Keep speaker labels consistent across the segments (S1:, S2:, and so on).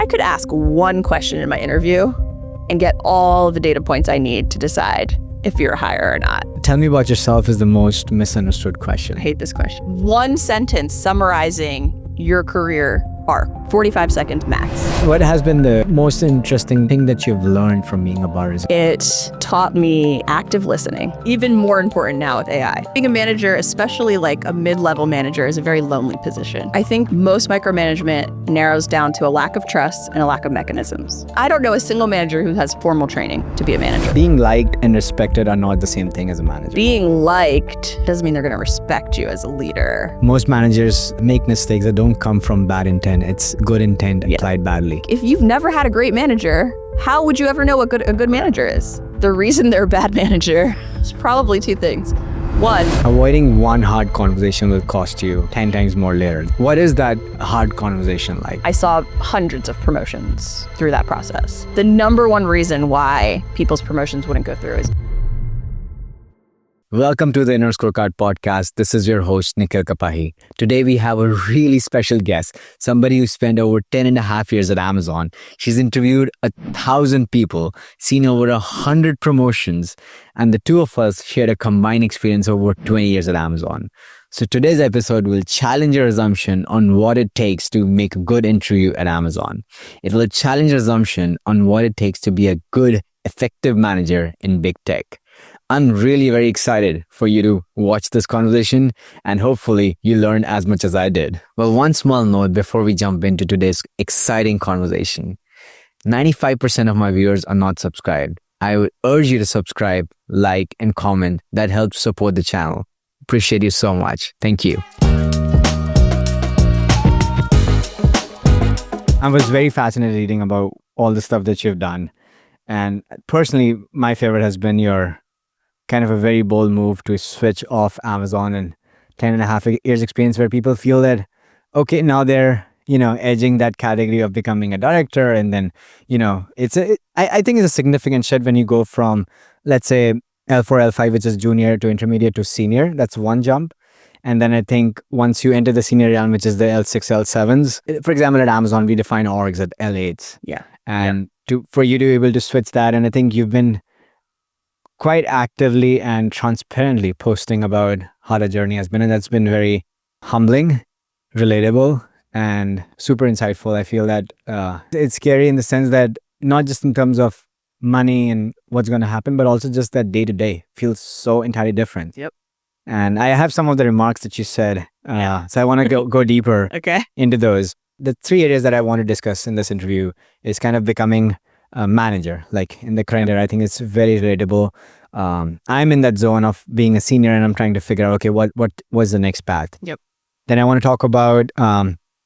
S1: could ask one question in my interview and get all the data points I need to decide if you're a hire or not.
S2: Tell me about yourself is the most misunderstood question.
S1: I hate this question. One sentence summarizing your career arc, 45 seconds max.
S2: What has been the most interesting thing that you've learned from being a bar?
S1: It taught me active listening. Even more important now with AI. Being a manager, especially like a mid-level manager, is a very lonely position. I think most micromanagement narrows down to a lack of trust and a lack of mechanisms. I don't know a single manager who has formal training to be a manager.
S2: Being liked and respected are not the same thing as a manager.
S1: Being liked doesn't mean they're going to respect you as a leader.
S2: Most managers make mistakes that don't come from bad intent. It's good intent applied badly.
S1: If you've never had a great manager, how would you ever know what a good manager is? The reason they're a bad manager is probably two things. One,
S2: avoiding one hard conversation will cost you 10 times more later. What is that hard conversation like?
S1: I saw hundreds of promotions through that process. The number one reason why people's promotions wouldn't go through is
S2: Welcome to the Inner Scorecard podcast. This is your host, Nikhil Kapahi. Today we have a really special guest, somebody who spent over 10 and a half years at Amazon. She's interviewed 1,000 people, seen over 100 promotions, and the two of us shared a combined experience over 20 years at Amazon. So today's episode will challenge your assumption on what it takes to make a good interview at Amazon. It will challenge your assumption on what it takes to be a good, effective manager in big tech. I'm really very excited for you to watch this conversation and hopefully you learned as much as I did. Well, one small note before we jump into today's exciting conversation. 95% of my viewers are not subscribed. I would urge you to subscribe, like, and comment. That helps support the channel. Appreciate you so much. Thank you. I was very fascinated reading about all the stuff that you've done. And personally, my favorite has been your kind of a very bold move to switch off Amazon and 10 and a half years experience where people feel that, okay, now they're, edging that category of becoming a director. And then, I think it's a significant shift when you go from, let's say, L4, L5, which is junior to intermediate to senior. That's one jump. And then I think once you enter the senior realm, which is the L6, L7s, for example, at Amazon, we define orgs at L8s.
S1: Yeah.
S2: And for you to be able to switch that, and I think you've been quite actively and transparently posting about how the journey has been. And that's been very humbling, relatable, and super insightful. I feel that it's scary in the sense that not just in terms of money and what's going to happen, but also just that day to day feels so entirely different.
S1: Yep.
S2: And I have some of the remarks that you said. So I want to go deeper into those. The three areas that I want to discuss in this interview is kind of becoming a manager, like in the current era. I think it's very relatable. I'm in that zone of being a senior and I'm trying to figure out, okay, what was the next path?
S1: Yep.
S2: Then I want to talk about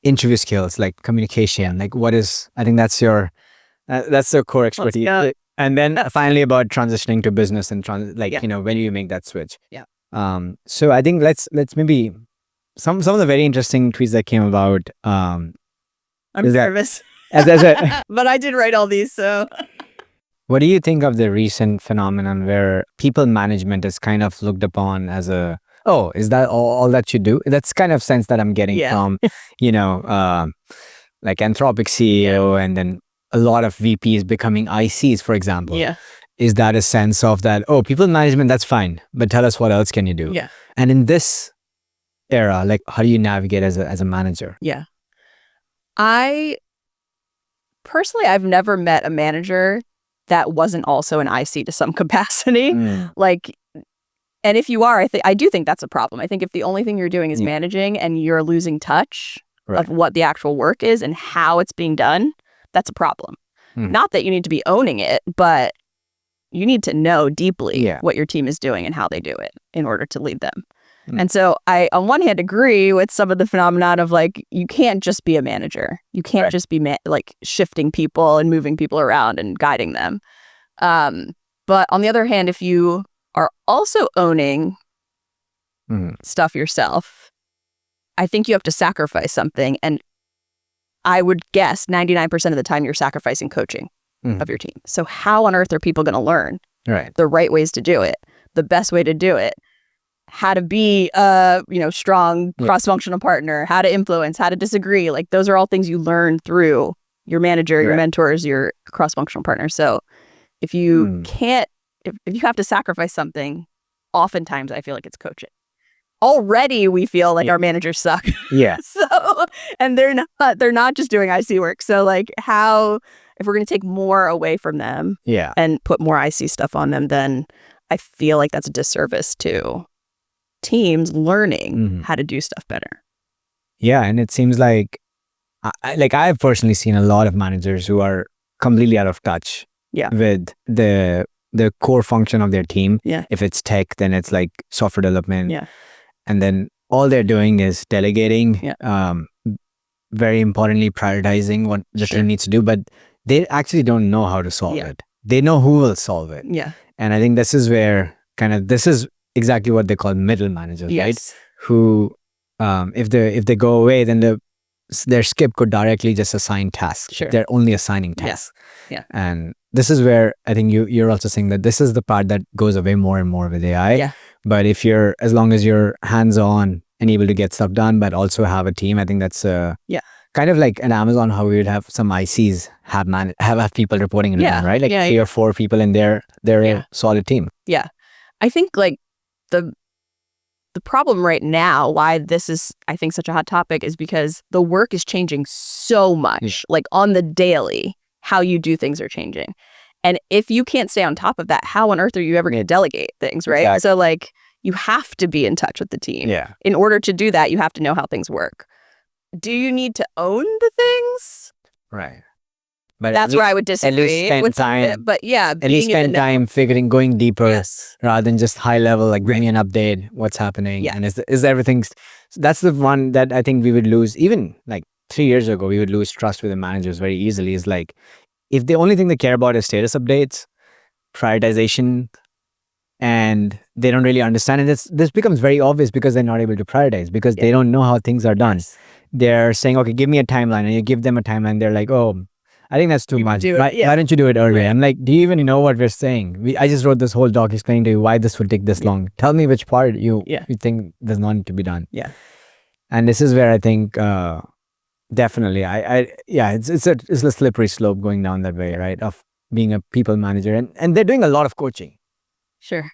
S2: interview skills, like communication, like I think that's the core expertise. And then finally about transitioning to business and when you make that switch.
S1: Yeah.
S2: So I think let's maybe some of the very interesting tweets that came about.
S1: I'm nervous. But I did write all these, so.
S2: What do you think of the recent phenomenon where people management is kind of looked upon as is that all that you do? That's kind of sense that I'm getting from, like Anthropic CEO and then a lot of VPs becoming ICs, for example.
S1: Yeah.
S2: Is that a sense of that, people management, that's fine, but tell us what else can you do?
S1: Yeah.
S2: And in this era, like how do you navigate as a manager?
S1: Yeah. I've never met a manager that wasn't also an IC to some capacity. And if you are, I do think that's a problem. I think if the only thing you're doing is managing and you're losing touch of what the actual work is and how it's being done, that's a problem. Not that you need to be owning it, but you need to know deeply what your team is doing and how they do it in order to lead them. And so I, on one hand, agree with some of the phenomenon of like, you can't just be a manager. You can't just be shifting people and moving people around and guiding them. But on the other hand, if you are also owning stuff yourself, I think you have to sacrifice something. And I would guess 99% of the time you're sacrificing coaching of your team. So how on earth are people going to learn the right ways to do it, the best way to do it? How to be a strong cross-functional partner, how to influence, how to disagree. Like those are all things you learn through your manager, your mentors, your cross-functional partners. So if you can't, if you have to sacrifice something, oftentimes I feel like it's coaching. Already we feel like our managers suck.
S2: Yeah.
S1: So, and they're not just doing IC work. So like if we're going to take more away from them and put more IC stuff on them, then I feel like that's a disservice to teams learning how to do stuff better.
S2: Yeah. And it seems like, I've personally seen a lot of managers who are completely out of touch with the core function of their team.
S1: Yeah.
S2: If it's tech, then it's like software development.
S1: Yeah.
S2: And then all they're doing is delegating, very importantly, prioritizing what the team needs to do, but they actually don't know how to solve it. They know who will solve it.
S1: Yeah.
S2: And I think this is where this is exactly what they call middle managers, right? Who, if they go away, then their skip could directly just assign tasks.
S1: Sure.
S2: They're only assigning tasks.
S1: Yeah.
S2: And this is where I think you're also saying that this is the part that goes away more and more with AI.
S1: Yeah.
S2: But as long as you're hands-on and able to get stuff done, but also have a team, I think that's kind of like at Amazon, how we would have some ICs have people reporting in them, right? Like 3 or 4 people in they're a solid team. Yeah.
S1: I think like the problem right now, why this is, I think, such a hot topic is because the work is changing so much, like on the daily, how you do things are changing. And if you can't stay on top of that, how on earth are you ever going to delegate things, right?
S2: Exactly.
S1: So like you have to be in touch with the team.
S2: Yeah.
S1: In order to do that, you have to know how things work. Do you need to own the things?
S2: Right. But
S1: that's where I would disagree.
S2: At least spend time.
S1: But yeah,
S2: at least spend time going deeper rather than just high level, like bring me an update, what's happening.
S1: Yeah.
S2: And is everything, that's the one that I think we would lose. Even like 3 years ago, we would lose trust with the managers very easily. Is like, if the only thing they care about is status updates, prioritization, and they don't really understand it, this becomes very obvious because they're not able to prioritize, because they don't know how things are done. They're saying, okay, give me a timeline, and you give them a timeline. They're like, oh, I think that's too much. Why don't you do it earlier? I'm like, do you even know what we're saying? I just wrote this whole doc explaining to you why this would take this long. Tell me which part you think does not need to be done.
S1: Yeah.
S2: And this is where I think definitely, it's a slippery slope going down that way, right? Of being a people manager, and they're doing a lot of coaching.
S1: Sure.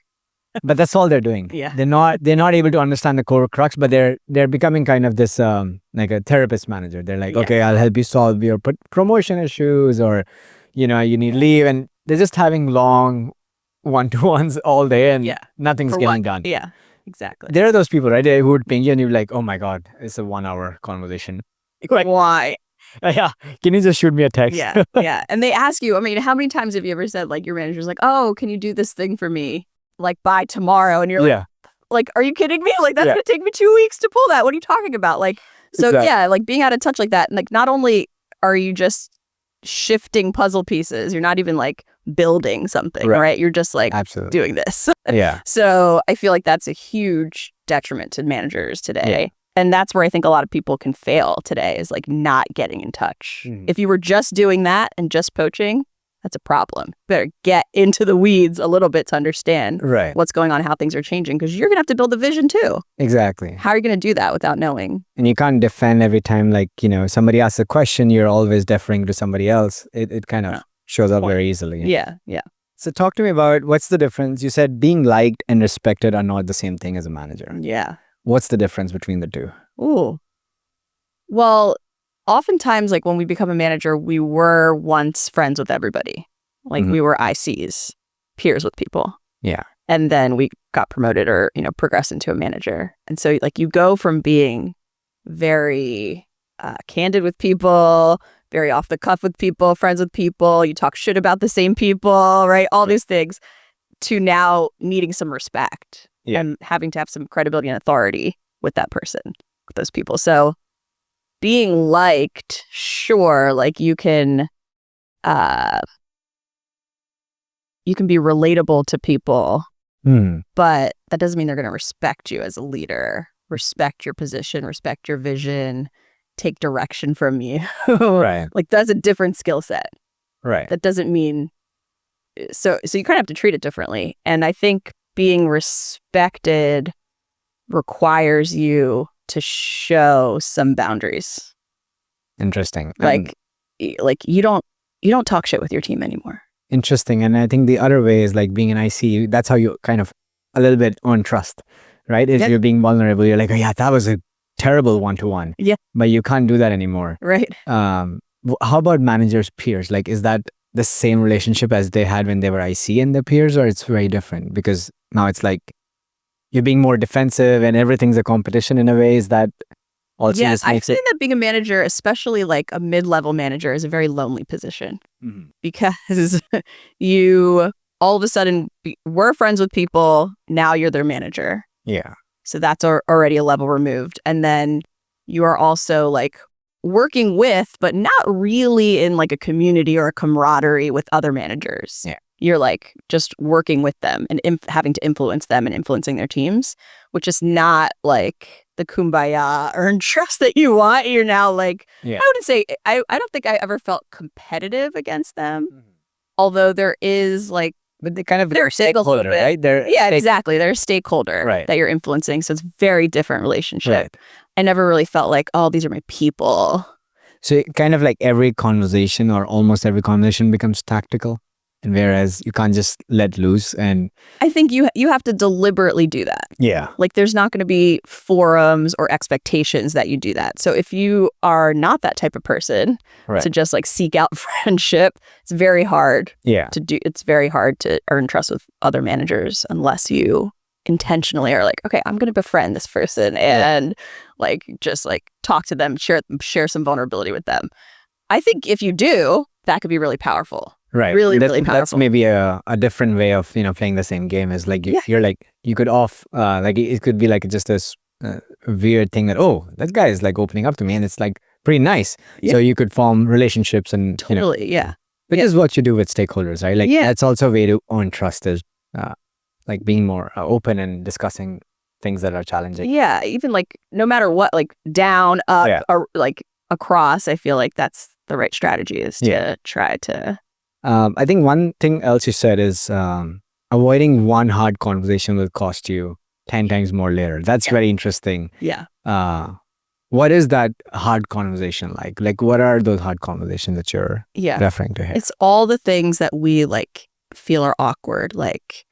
S2: But that's all they're doing.
S1: Yeah.
S2: They're not able to understand the core crux, but they're becoming kind of this like a therapist manager. They're like, okay, I'll help you solve your promotion issues, or you need leave, and they're just having long one-to-ones all day, and nothing's getting done.
S1: Yeah. Exactly.
S2: There are those people, right, who would ping you and you're like, oh my God, it's a 1-hour conversation.
S1: Like, why?
S2: Yeah. Can you just shoot me a text?
S1: Yeah. Yeah. And they ask you, I mean, how many times have you ever said, like, your manager's like, oh, can you do this thing for me? Like, by tomorrow. And you're like, are you kidding me? Like, that's going to take me 2 weeks to pull that. What are you talking about? Like, so like being out of touch like that. And like, not only are you just shifting puzzle pieces, you're not even like building something, right? You're just like doing this.
S2: Yeah.
S1: So I feel like that's a huge detriment to managers today. Yeah. And that's where I think a lot of people can fail today, is like not getting in touch. If you were just doing that and just poaching, that's a problem. Better get into the weeds a little bit to understand what's going on, how things are changing, because you're going to have to build a vision too.
S2: Exactly.
S1: How are you going to do that without knowing?
S2: And you can't defend every time, like, somebody asks a question, you're always deferring to somebody else. It kind of shows up very easily.
S1: Yeah, yeah.
S2: So talk to me about, what's the difference? You said being liked and respected are not the same thing as a manager.
S1: Yeah.
S2: What's the difference between the two?
S1: Ooh. Well, oftentimes, like when we become a manager, we were once friends with everybody. Like we were ICs, peers with people.
S2: Yeah.
S1: And then we got promoted or, progressed into a manager. And so like you go from being very candid with people, very off the cuff with people, friends with people, you talk shit about the same people, right? All these things, to now needing some respect and having to have some credibility and authority with that person, with those people. So being liked, sure, like you can be relatable to people, but that doesn't mean they're going to respect you as a leader, respect your position, respect your vision, take direction from you.
S2: Right.
S1: Like that's a different skill set.
S2: Right.
S1: That doesn't mean, so you kind of have to treat it differently. And I think being respected requires you to show some boundaries.
S2: Interesting.
S1: Like like you don't talk shit with your team anymore.
S2: Interesting. And I think the other way is like being an IC. That's how you kind of a little bit earn trust, right? If you're being vulnerable, you're like, oh yeah, that was a terrible one-to-one.
S1: Yeah.
S2: But you can't do that anymore.
S1: Right.
S2: How about managers' peers? Like, is that the same relationship as they had when they were IC and their peers, or it's very different? Because now it's like you're being more defensive and everything's a competition in a way. Is that also
S1: Yes,
S2: just
S1: I
S2: makes
S1: think
S2: it?
S1: that being a manager, especially like a mid-level manager, is a very lonely position because you all of a sudden were friends with people. Now you're their manager.
S2: Yeah.
S1: So that's already a level removed. And then you are also like working with, but not really in like a community or a camaraderie with other managers.
S2: Yeah.
S1: You're like just working with them and having to influence them and influencing their teams, which is not like the kumbaya earned trust that you want. You're now like, I wouldn't say, I don't think I ever felt competitive against them. Although there is like,
S2: But they kind of
S1: they're a
S2: stakeholder, right?
S1: Exactly. They're a stakeholder that you're influencing. So it's very different relationship.
S2: Right.
S1: I never really felt like, oh, these are my people.
S2: So kind of like every conversation or almost every conversation becomes tactical. And whereas you can't just let loose. And
S1: I think you have to deliberately do that.
S2: yeah.
S1: Like there's not going to be forums or expectations that you do that. So if you are not that type of person to just like seek out friendship, it's very hard to do. It's very hard to earn trust with other managers unless you intentionally are like, okay, I'm going to befriend this person and like just like talk to them, share some vulnerability with them. I think if you do, that could be really powerful.
S2: Right.
S1: Really powerful.
S2: That's maybe a different way of, playing the same game is like, you're like, you could like it could be like just this weird thing that, oh, that guy is like opening up to me and it's like pretty nice. Yeah. So you could form relationships and, which is what you do with stakeholders, right? Like that's also a way to earn trust is like being more open and discussing things that are challenging.
S1: Yeah. Even like no matter what, like down, up, or like across, I feel like that's the right strategy is to try to.
S2: I think one thing else you said is avoiding one hard conversation will cost you 10 times more later. That's very interesting.
S1: Yeah.
S2: What is that hard conversation like? Like, what are those hard conversations that you're referring to here?
S1: It's all the things that we like feel are awkward, like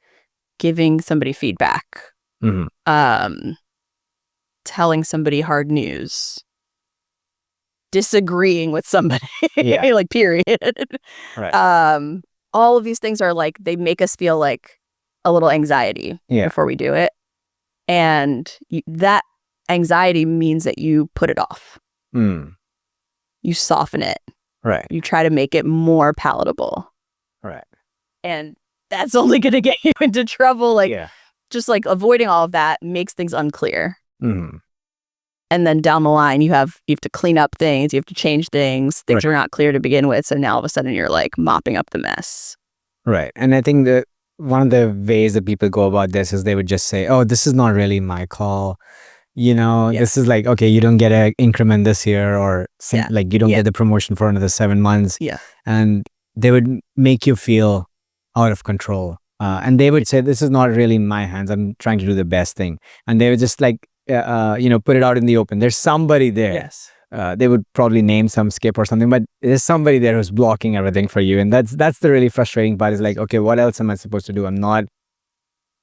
S1: giving somebody feedback, telling somebody hard news, disagreeing with somebody, like period.
S2: Right.
S1: All of these things are like, they make us feel like a little anxiety before we do it. And that anxiety means that you put it off. You soften it.
S2: Right.
S1: You try to make it more palatable.
S2: Right.
S1: And that's only going to get you into trouble. Like, just like avoiding all of that makes things unclear. And then down the line, you have to clean up things. You have to change things. Things are not clear to begin with. So now all of a sudden you're like mopping up the mess.
S2: Right. And I think that one of the ways that people go about this is they would just say, oh, this is not really my call. This is like, okay, you don't get an increment this year or like you don't get the promotion for another 7 months.
S1: Yeah.
S2: And they would make you feel out of control. And they would say, this is not really in my hands. I'm trying to do the best thing. And they would just like, put it out in the open. There's somebody there.
S1: Yes.
S2: They would probably name some skip or something, but there's somebody there who's blocking everything for you. And that's the really frustrating part is like, okay, what else am I supposed to do? I'm not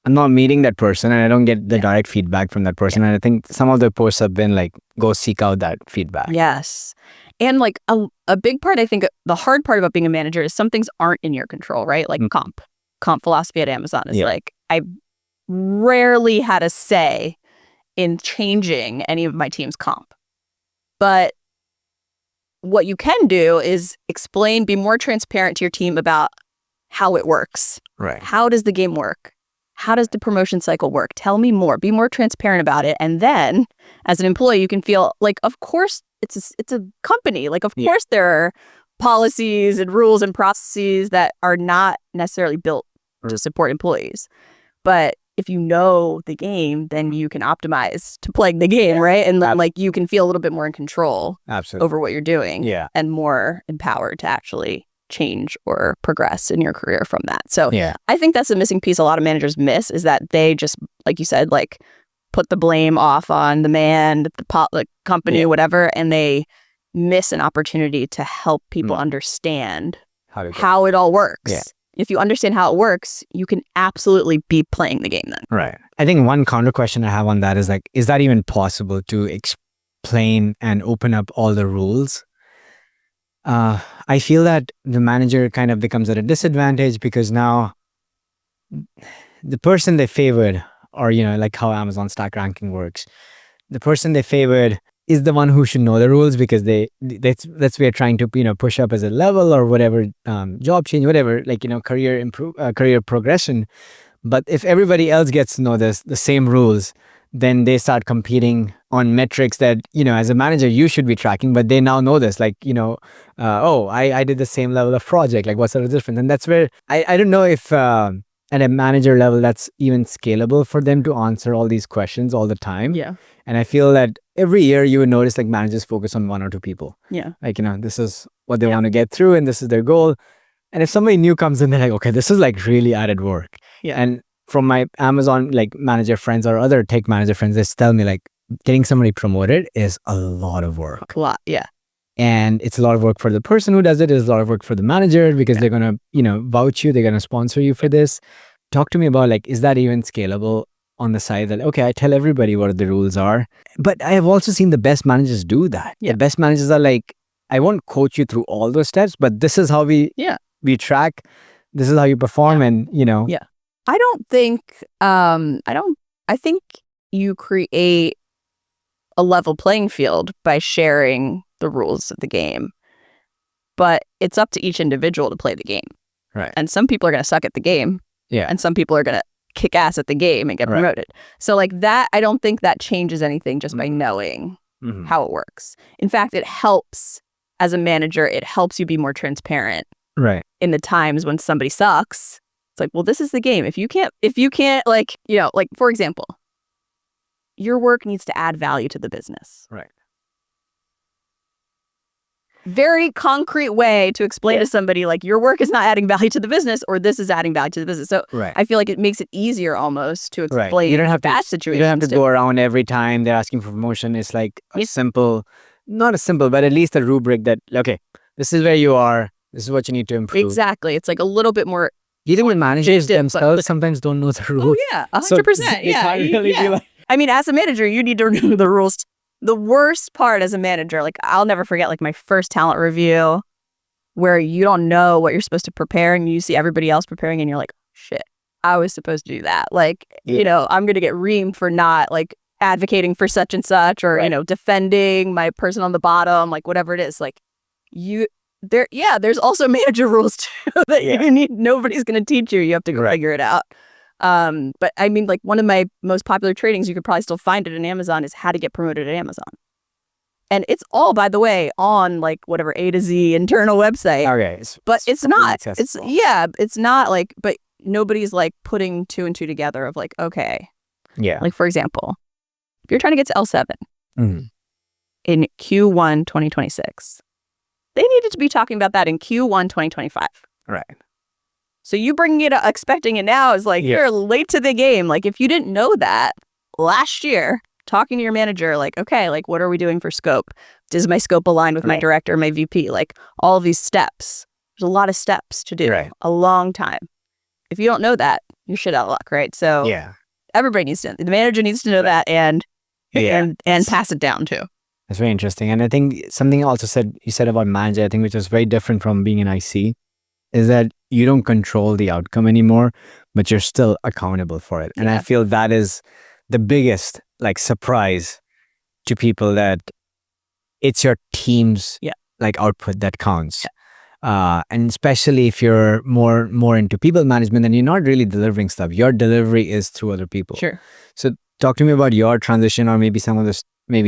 S2: meeting that person and I don't get the direct feedback from that person. And I think some of the posts have been like, go seek out that feedback.
S1: Yes. And like a big part, I think the hard part about being a manager is some things aren't in your control, right? Like comp philosophy at Amazon is like, I rarely had a say in changing any of my team's comp. But what you can do is explain, be more transparent to your team about how it works.
S2: Right.
S1: How does the game work? How does the promotion cycle work? Tell me more. Be more transparent about it. And then as an employee, you can feel like, of course, it's a company. Like, of course, there are policies and rules and processes that are not necessarily built to support employees. But if you know the game, then you can optimize to playing the game, right? And then like you can feel a little bit more in control over what you're doing and more empowered to actually change or progress in your career from that. So I think that's a missing piece a lot of managers miss is that they just, like you said, like put the blame off on the man, the company, whatever, and they miss an opportunity to help people understand
S2: How
S1: how it all works.
S2: Yeah.
S1: If you understand how it works, you can absolutely be playing the game then.
S2: Right. I think one counter question I have on that is like, is that even possible to explain and open up all the rules? I feel that the manager kind of becomes at a disadvantage because now the person they favored, or, like how Amazon stack ranking works, the person they favored is the one who should know the rules because that's we are trying to push up as a level or whatever, job change, whatever, like career progression. But if everybody else gets to know the same rules, then they start competing on metrics that as a manager you should be tracking, but they now know this, like oh, I did the same level of project, like what's the difference? And that's where I don't know if at a manager level that's even scalable for them to answer all these questions all the time.
S1: Yeah.
S2: And I feel that every year you would notice like managers focus on one or two people.
S1: Yeah.
S2: Like, this is what they want to get through and this is their goal. And if somebody new comes in, they're like, okay, this is like really added work.
S1: Yeah.
S2: And from my Amazon like manager friends or other tech manager friends, they tell me like getting somebody promoted is a lot of work.
S1: A lot. Yeah.
S2: And it's a lot of work for the person who does it. It's a lot of work for the manager because they're going to, vouch you. They're going to sponsor you for this. Talk to me about like, is that even scalable on the side that, okay, I tell everybody what the rules are. But I have also seen the best managers do that.
S1: Yeah.
S2: The best managers are like, I won't coach you through all those steps, but this is how we track. This is how you perform and,
S1: Yeah. I don't think, I think you create a level playing field by sharing the rules of the game, but it's up to each individual to play the game.
S2: Right.
S1: And some people are going to suck at the game.
S2: Yeah.
S1: And some people are going to kick ass at the game and get promoted. So like that, I don't think that changes anything just by knowing how it works. In fact, it helps as a manager, it helps you be more transparent.
S2: Right.
S1: In the times when somebody sucks, it's like, well, this is the game. If you can't like, like for example, your work needs to add value to the business.
S2: Right.
S1: Very concrete way to explain to somebody like your work is not adding value to the business or this is adding value to the business. So I feel like it makes it easier almost to explain
S2: you don't have
S1: that
S2: to,
S1: situation.
S2: You don't have to go around every time they're asking for promotion. It's like a simple, not a simple, but at least a rubric that, okay, this is where you are. This is what you need to improve.
S1: Exactly. It's like a little bit more.
S2: Even when managers themselves sometimes don't know the rules.
S1: Oh yeah, 100%. Yeah. I mean, as a manager, you need to know the rules. The worst part as a manager, like I'll never forget like my first talent review where you don't know what you're supposed to prepare and you see everybody else preparing and you're like, shit, I was supposed to do that. Like, I'm going to get reamed for not like advocating for such and such or, defending my person on the bottom, like whatever it is. Like there's also manager rules too that you need. Nobody's going to teach you. You have to go figure it out. But I mean, like one of my most popular trainings, you could probably still find it in Amazon, is how to get promoted at Amazon. And it's all, by the way, on like whatever A to Z internal website.
S2: Okay.
S1: But it's not. It's not like, but nobody's like putting two and two together of like, okay.
S2: Yeah.
S1: Like for example, if you're trying to get to L7 in Q1 2026, they needed to be talking about that in Q1 2025.
S2: Right.
S1: So you bringing it up, expecting it now is like, you're late to the game. Like if you didn't know that last year, talking to your manager, like, okay, like what are we doing for scope? Does my scope align with my director, my VP? Like all of these steps. There's a lot of steps to do. A long time. If you don't know that, you're shit out of luck, right? So everybody needs to, the manager needs to know that and pass it down too.
S2: That's very interesting. And I think something you said about manager, I think, which is very different from being an IC, is that you don't control the outcome anymore, but you're still accountable for it. And I feel that is the biggest like surprise to people, that it's your team's like output that counts. And especially if you're more into people management and you're not really delivering stuff, your delivery is through other people.
S1: Sure.
S2: So talk to me about your transition, or maybe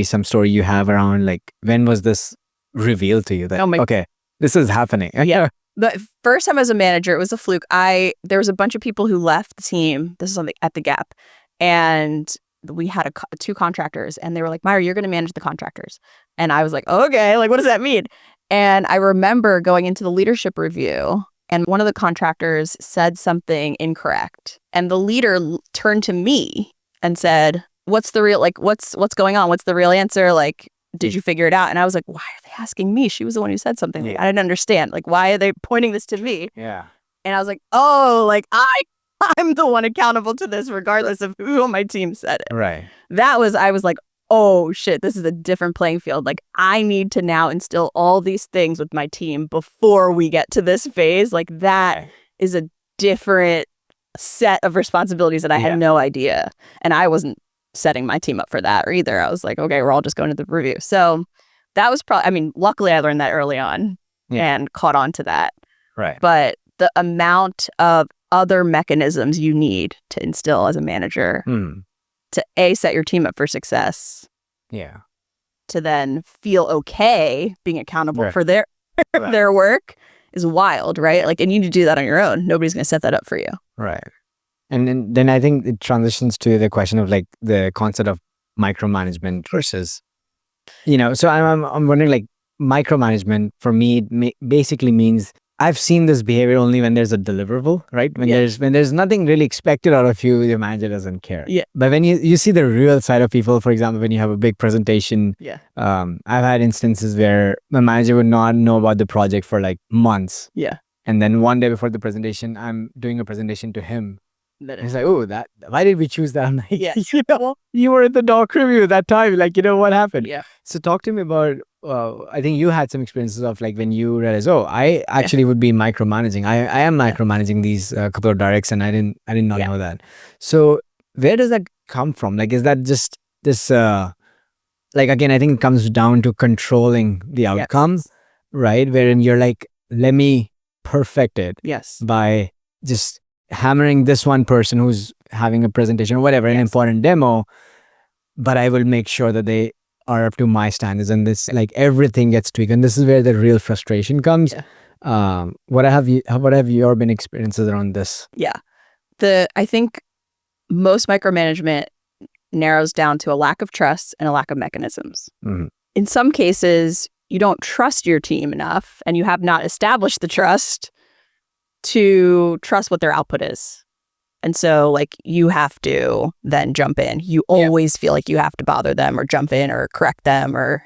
S2: some story you have around like, when was this revealed to you that, okay, this is happening?
S1: Yeah. The first time as a manager, it was a fluke. There was a bunch of people who left the team. This is at the Gap. And we had two contractors and they were like, Myra, you're going to manage the contractors. And I was like, okay, like, what does that mean? And I remember going into the leadership review and one of the contractors said something incorrect. And the leader turned to me and said, what's the real, like, what's going on? What's the real answer? Like, did you figure it out? And I was like, why are they asking me? She was the one who said something. I didn't understand. Like, why are they pointing this to me?
S2: Yeah.
S1: And I was like, oh, like I'm the one accountable to this regardless of who on my team said it.
S2: Right.
S1: I was like, oh shit, this is a different playing field. Like, I need to now instill all these things with my team before we get to this phase. Like, that is a different set of responsibilities that I had no idea. And I wasn't setting my team up for that either. I was like, okay, we're all just going to the review. So that was probably, I mean, luckily I learned that early on and caught on to that.
S2: Right.
S1: But the amount of other mechanisms you need to instill as a manager to set your team up for success.
S2: Yeah.
S1: To then feel okay being accountable for their work is wild, right? Like, and you need to do that on your own. Nobody's going to set that up for you.
S2: Right. And then I think it transitions to the question of like the concept of micromanagement versus, so I'm wondering, like, micromanagement for me basically means I've seen this behavior only when there's a deliverable, right? When there's nothing really expected out of you, your manager doesn't care.
S1: Yeah.
S2: But when you see the real side of people, for example, when you have a big presentation, I've had instances where my manager would not know about the project for like months.
S1: Yeah.
S2: And then one day before the presentation, I'm doing a presentation to him. He's like, oh, why did we choose that? I'm like, you were at the doc review that time. Like, what happened?
S1: Yeah.
S2: So talk to me about, I think you had some experiences of like when you realized, oh, I actually would be micromanaging. I am micromanaging these couple of directs, and I did not know that. So where does that come from? Like, is that just this, like, again, I think it comes down to controlling the outcomes, right? Wherein you're like, let me perfect it by just hammering this one person who's having a presentation or whatever, an important demo, but I will make sure that they are up to my standards, and this, like, everything gets tweaked. And this is where the real frustration comes. What have your been experiences around this?
S1: I think most micromanagement narrows down to a lack of trust and a lack of mechanisms. In some cases, you don't trust your team enough, and you have not established the trust to trust what their output is. And so, like, you have to then jump in. You always feel like you have to bother them or jump in or correct them or,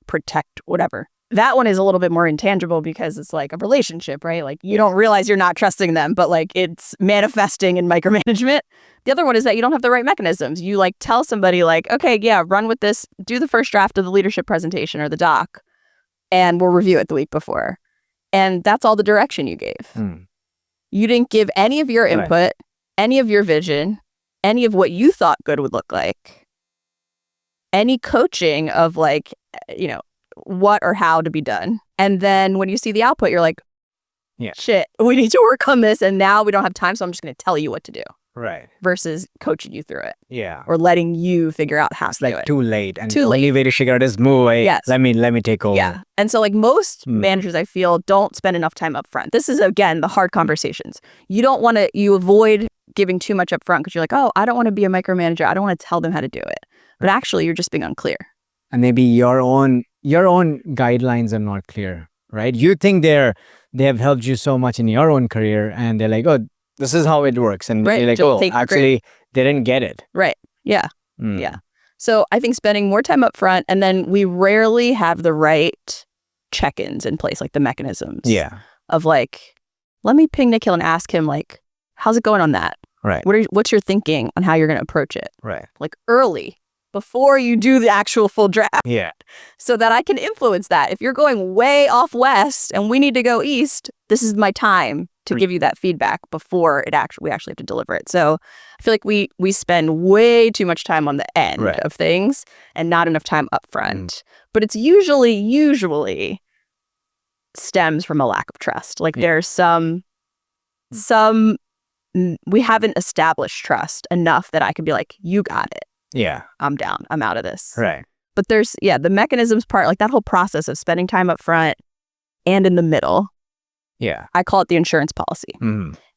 S1: protect whatever. That one is a little bit more intangible because it's like a relationship, right? Like, you don't realize you're not trusting them, but like it's manifesting in micromanagement. The other one is that you don't have the right mechanisms. You like tell somebody like, okay, run with this, do the first draft of the leadership presentation or the doc, and we'll review it the week before. And that's all the direction you gave. You didn't give any of your input, any of your vision, any of what you thought good would look like, any coaching of like, what or how to be done. And then when you see the output, you're like, shit, we need to work on this. And now we don't have time, so I'm just going to tell you what to do.
S2: Right.
S1: Versus coaching you through it.
S2: Yeah.
S1: Or letting you figure out how to do it.
S2: Too late. And the only way to figure out is move away. Let me take over.
S1: Yeah. And so like most managers, I feel, don't spend enough time up front. This is, again, the hard conversations. You avoid giving too much up front because you're like, oh, I don't want to be a micromanager. I don't want to tell them how to do it. But actually, you're just being unclear.
S2: And maybe your own guidelines are not clear, right? You think they have helped you so much in your own career, and they're like, oh, this is how it works. And you're like, oh, actually, they didn't get it.
S1: Right. Yeah. Yeah. So I think spending more time up front, and then we rarely have the right check-ins in place, like the mechanisms.
S2: Yeah.
S1: Of like, let me ping Nikhil and ask him, like, how's it going on that?
S2: Right.
S1: What's your thinking on how you're going to approach it?
S2: Right.
S1: Like early, before you do the actual full draft.
S2: Yeah.
S1: So that I can influence that. If you're going way off west and we need to go east, this is my time to give you that feedback before we actually have to deliver it. So I feel like we spend way too much time on the end of things and not enough time up front. But it's usually stems from a lack of trust. Like there's some we haven't established trust enough that I could be like, you got it.
S2: Yeah.
S1: I'm down. I'm out of this.
S2: Right.
S1: But there's, the mechanisms part, like that whole process of spending time up front and in the middle.
S2: Yeah.
S1: I call it the insurance policy.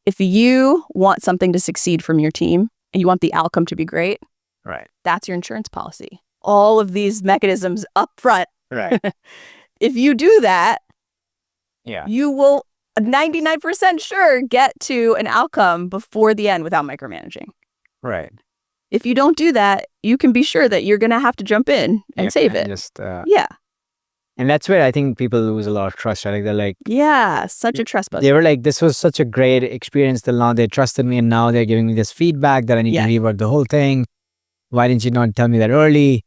S1: If you want something to succeed from your team and you want the outcome to be great, that's your insurance policy. All of these mechanisms up front.
S2: Right.
S1: If you do that,
S2: you
S1: will 99% sure get to an outcome before the end without micromanaging.
S2: Right.
S1: If you don't do that, you can be sure that you're going to have to jump in and save it. Yeah.
S2: And that's where I think people lose a lot of trust, right? Like they're like,
S1: yeah, such a trust buster.
S2: They were like, this was such a great experience till now. They trusted me and now they're giving me this feedback that I need to rework the whole thing. Why didn't you not tell me that early?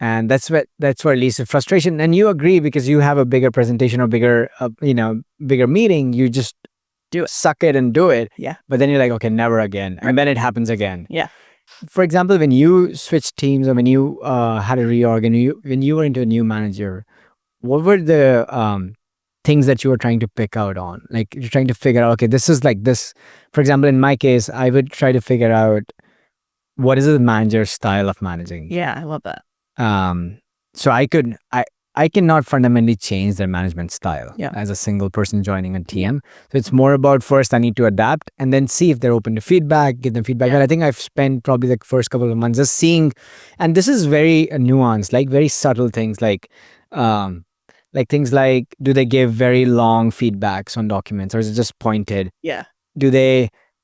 S2: And that's where it leads to frustration. And you agree because you have a bigger presentation or bigger meeting. You just
S1: do it,
S2: suck it and do it.
S1: Yeah.
S2: But then you're like, okay, never again. And then it happens again.
S1: Yeah.
S2: For example, when you switched teams or when you had a reorg and when you were into a new manager, what were the things that you were trying to pick out on? Like you're trying to figure out, okay, this is like this. For example, in my case, I would try to figure out what is the manager's style of managing.
S1: Yeah, I love that.
S2: So I cannot fundamentally change their management style
S1: Yeah.
S2: as a single person joining a team. So it's more about first I need to adapt and then see if they're open to feedback, give them feedback.
S1: Yeah.
S2: And I think I've spent probably the first couple of months just seeing, and this is very nuanced, like very subtle things like things like, do they give very long feedbacks on documents or is it just pointed?
S1: Yeah.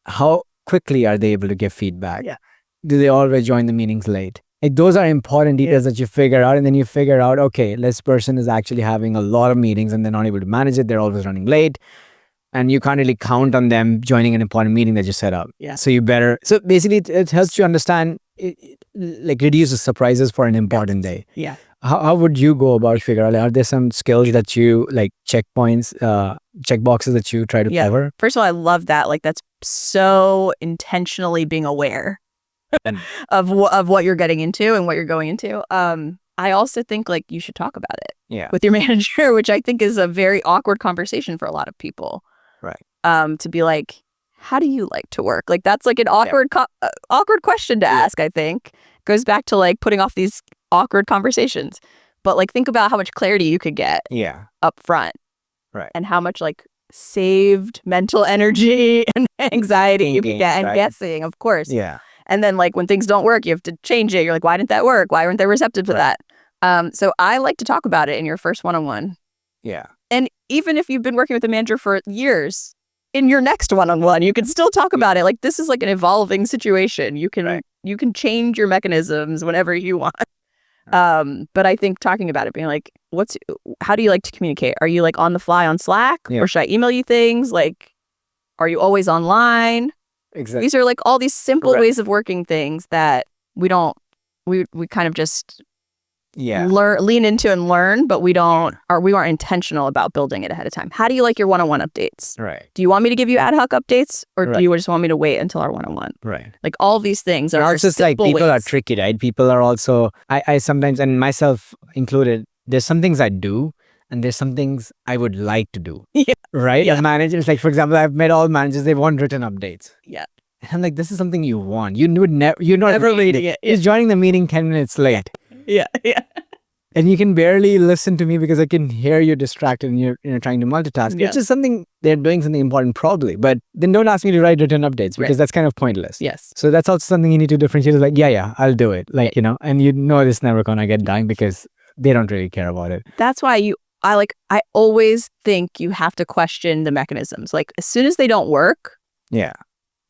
S2: How quickly are they able to give feedback?
S1: Yeah.
S2: Do they always join the meetings late? Like those are important details that you figure out, and then you figure out, okay, this person is actually having a lot of meetings and they're not able to manage it. They're always running late, and you can't really count on them joining an important meeting that you set up.
S1: Yeah.
S2: So basically, it helps you understand, like reduces surprises for an important day.
S1: Yeah.
S2: How would you go about figure out? Are there some skills that you like checkpoints, check boxes that you try to cover?
S1: First of all, I love that. Like that's so intentionally being aware of what you're getting into and what you're going into. I also think like you should talk about it with your manager, which I think is a very awkward conversation for a lot of people.
S2: Right.
S1: To be like, how do you like to work? Like that's like an awkward question to ask. I think goes back to like putting off these awkward conversations. But like think about how much clarity you could get up front.
S2: Right.
S1: And how much like saved mental energy and anxiety you can get and guessing, of course.
S2: Yeah.
S1: And then like when things don't work, you have to change it. You're like, why didn't that work? Why weren't they receptive to that? So I like to talk about it in your first one-on-one.
S2: Yeah.
S1: And even if you've been working with a manager for years, in your next one-on-one, you can still talk about it. Like this is like an evolving situation. You can change your mechanisms whenever you want. But I think talking about it, being like, how do you like to communicate? Are you like on the fly on Slack? Or should I email you things? Like, are you always online?
S2: Exactly.
S1: These are like all these simple ways of working things that we kind of just lean into and learn, but we aren't intentional about building it ahead of time. How do you like your one-on-one updates?
S2: Right.
S1: Do you want me to give you ad hoc updates or do you just want me to wait until our one-on-one?
S2: Right.
S1: Like all these things are
S2: just like people are tricky, right? People are also, I sometimes, and myself included, there's some things I do and there's some things I would like to do.
S1: Yeah.
S2: Right?
S1: Yeah.
S2: As managers, like for example, I've met all managers, they want written updates.
S1: Yeah.
S2: And I'm like, this is something you want. You're not
S1: reading it.
S2: You're joining the meeting 10 minutes late.
S1: Yeah. Yeah.
S2: And you can barely listen to me because I can hear you distracted and you're trying to multitask, which is something, they're doing something important probably. But then don't ask me to write written updates because that's kind of pointless.
S1: Yes.
S2: So that's also something you need to differentiate. Is like, I'll do it. Like, and it's never going to get done because they don't really care about it.
S1: That's why I always think you have to question the mechanisms. Like as soon as they don't work,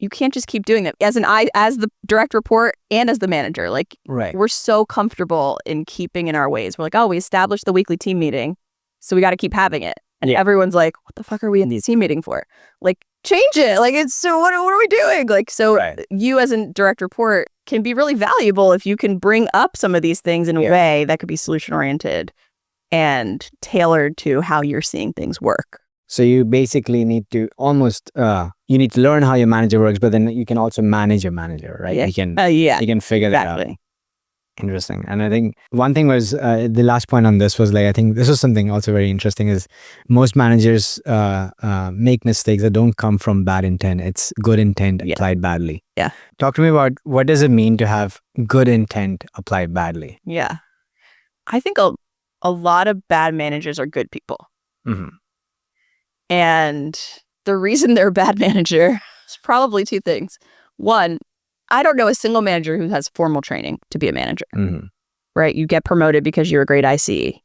S1: you can't just keep doing them. As the direct report and as the manager, like we're so comfortable in keeping in our ways. We're like, oh, we established the weekly team meeting, so we got to keep having it. And everyone's like, what the fuck are we in the team meeting for? Like change it. Like so what are we doing? Like so you as a direct report can be really valuable if you can bring up some of these things in a way that could be solution oriented and tailored to how you're seeing things work.
S2: So you basically need to almost, you need to learn how your manager works, but then you can also manage your manager, right?
S1: Yeah.
S2: You can figure that out. Interesting. And I think one thing was, the last point on this was like, I think this was something also very interesting is most managers make mistakes that don't come from bad intent. It's good intent applied badly.
S1: Yeah.
S2: Talk to me about what does it mean to have good intent applied badly?
S1: Yeah. I think a lot of bad managers are good people.
S2: Mm-hmm.
S1: And the reason they're a bad manager is probably two things. One, I don't know a single manager who has formal training to be a manager, right? You get promoted because you're a great IC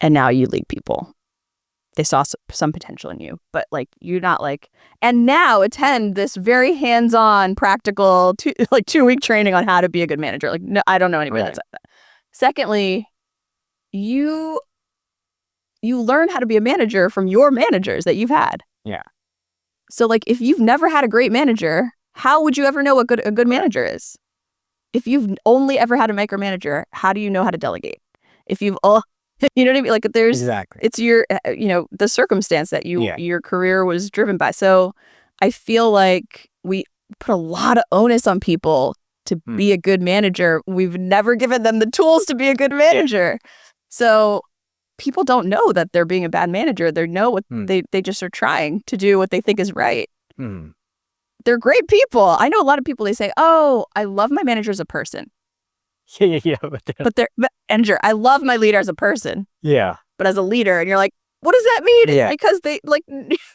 S1: and now you lead people. they saw some potential in you, but like you're not like, and now attend this very hands-on, practical, 2-week training on how to be a good manager. Like, no, I don't know anybody that's like that. Secondly, you learn how to be a manager from your managers that you've had.
S2: Yeah.
S1: So like, if you've never had a great manager, how would you ever know what a good manager is? If you've only ever had a micromanager, how do you know how to delegate? If you've you know what I mean? Like there's
S2: Exactly.
S1: It's your the circumstance that your career was driven by. So I feel like we put a lot of onus on people to be a good manager. We've never given them the tools to be a good manager. So people don't know that they're being a bad manager. They know what they just are trying to do what they think is right. They're great people. I know a lot of people, they say, oh, I love my manager as a person.
S2: Yeah.
S1: Andrew, I love my leader as a person.
S2: Yeah.
S1: But as a leader, and you're like, what does that mean?
S2: Yeah.
S1: Because they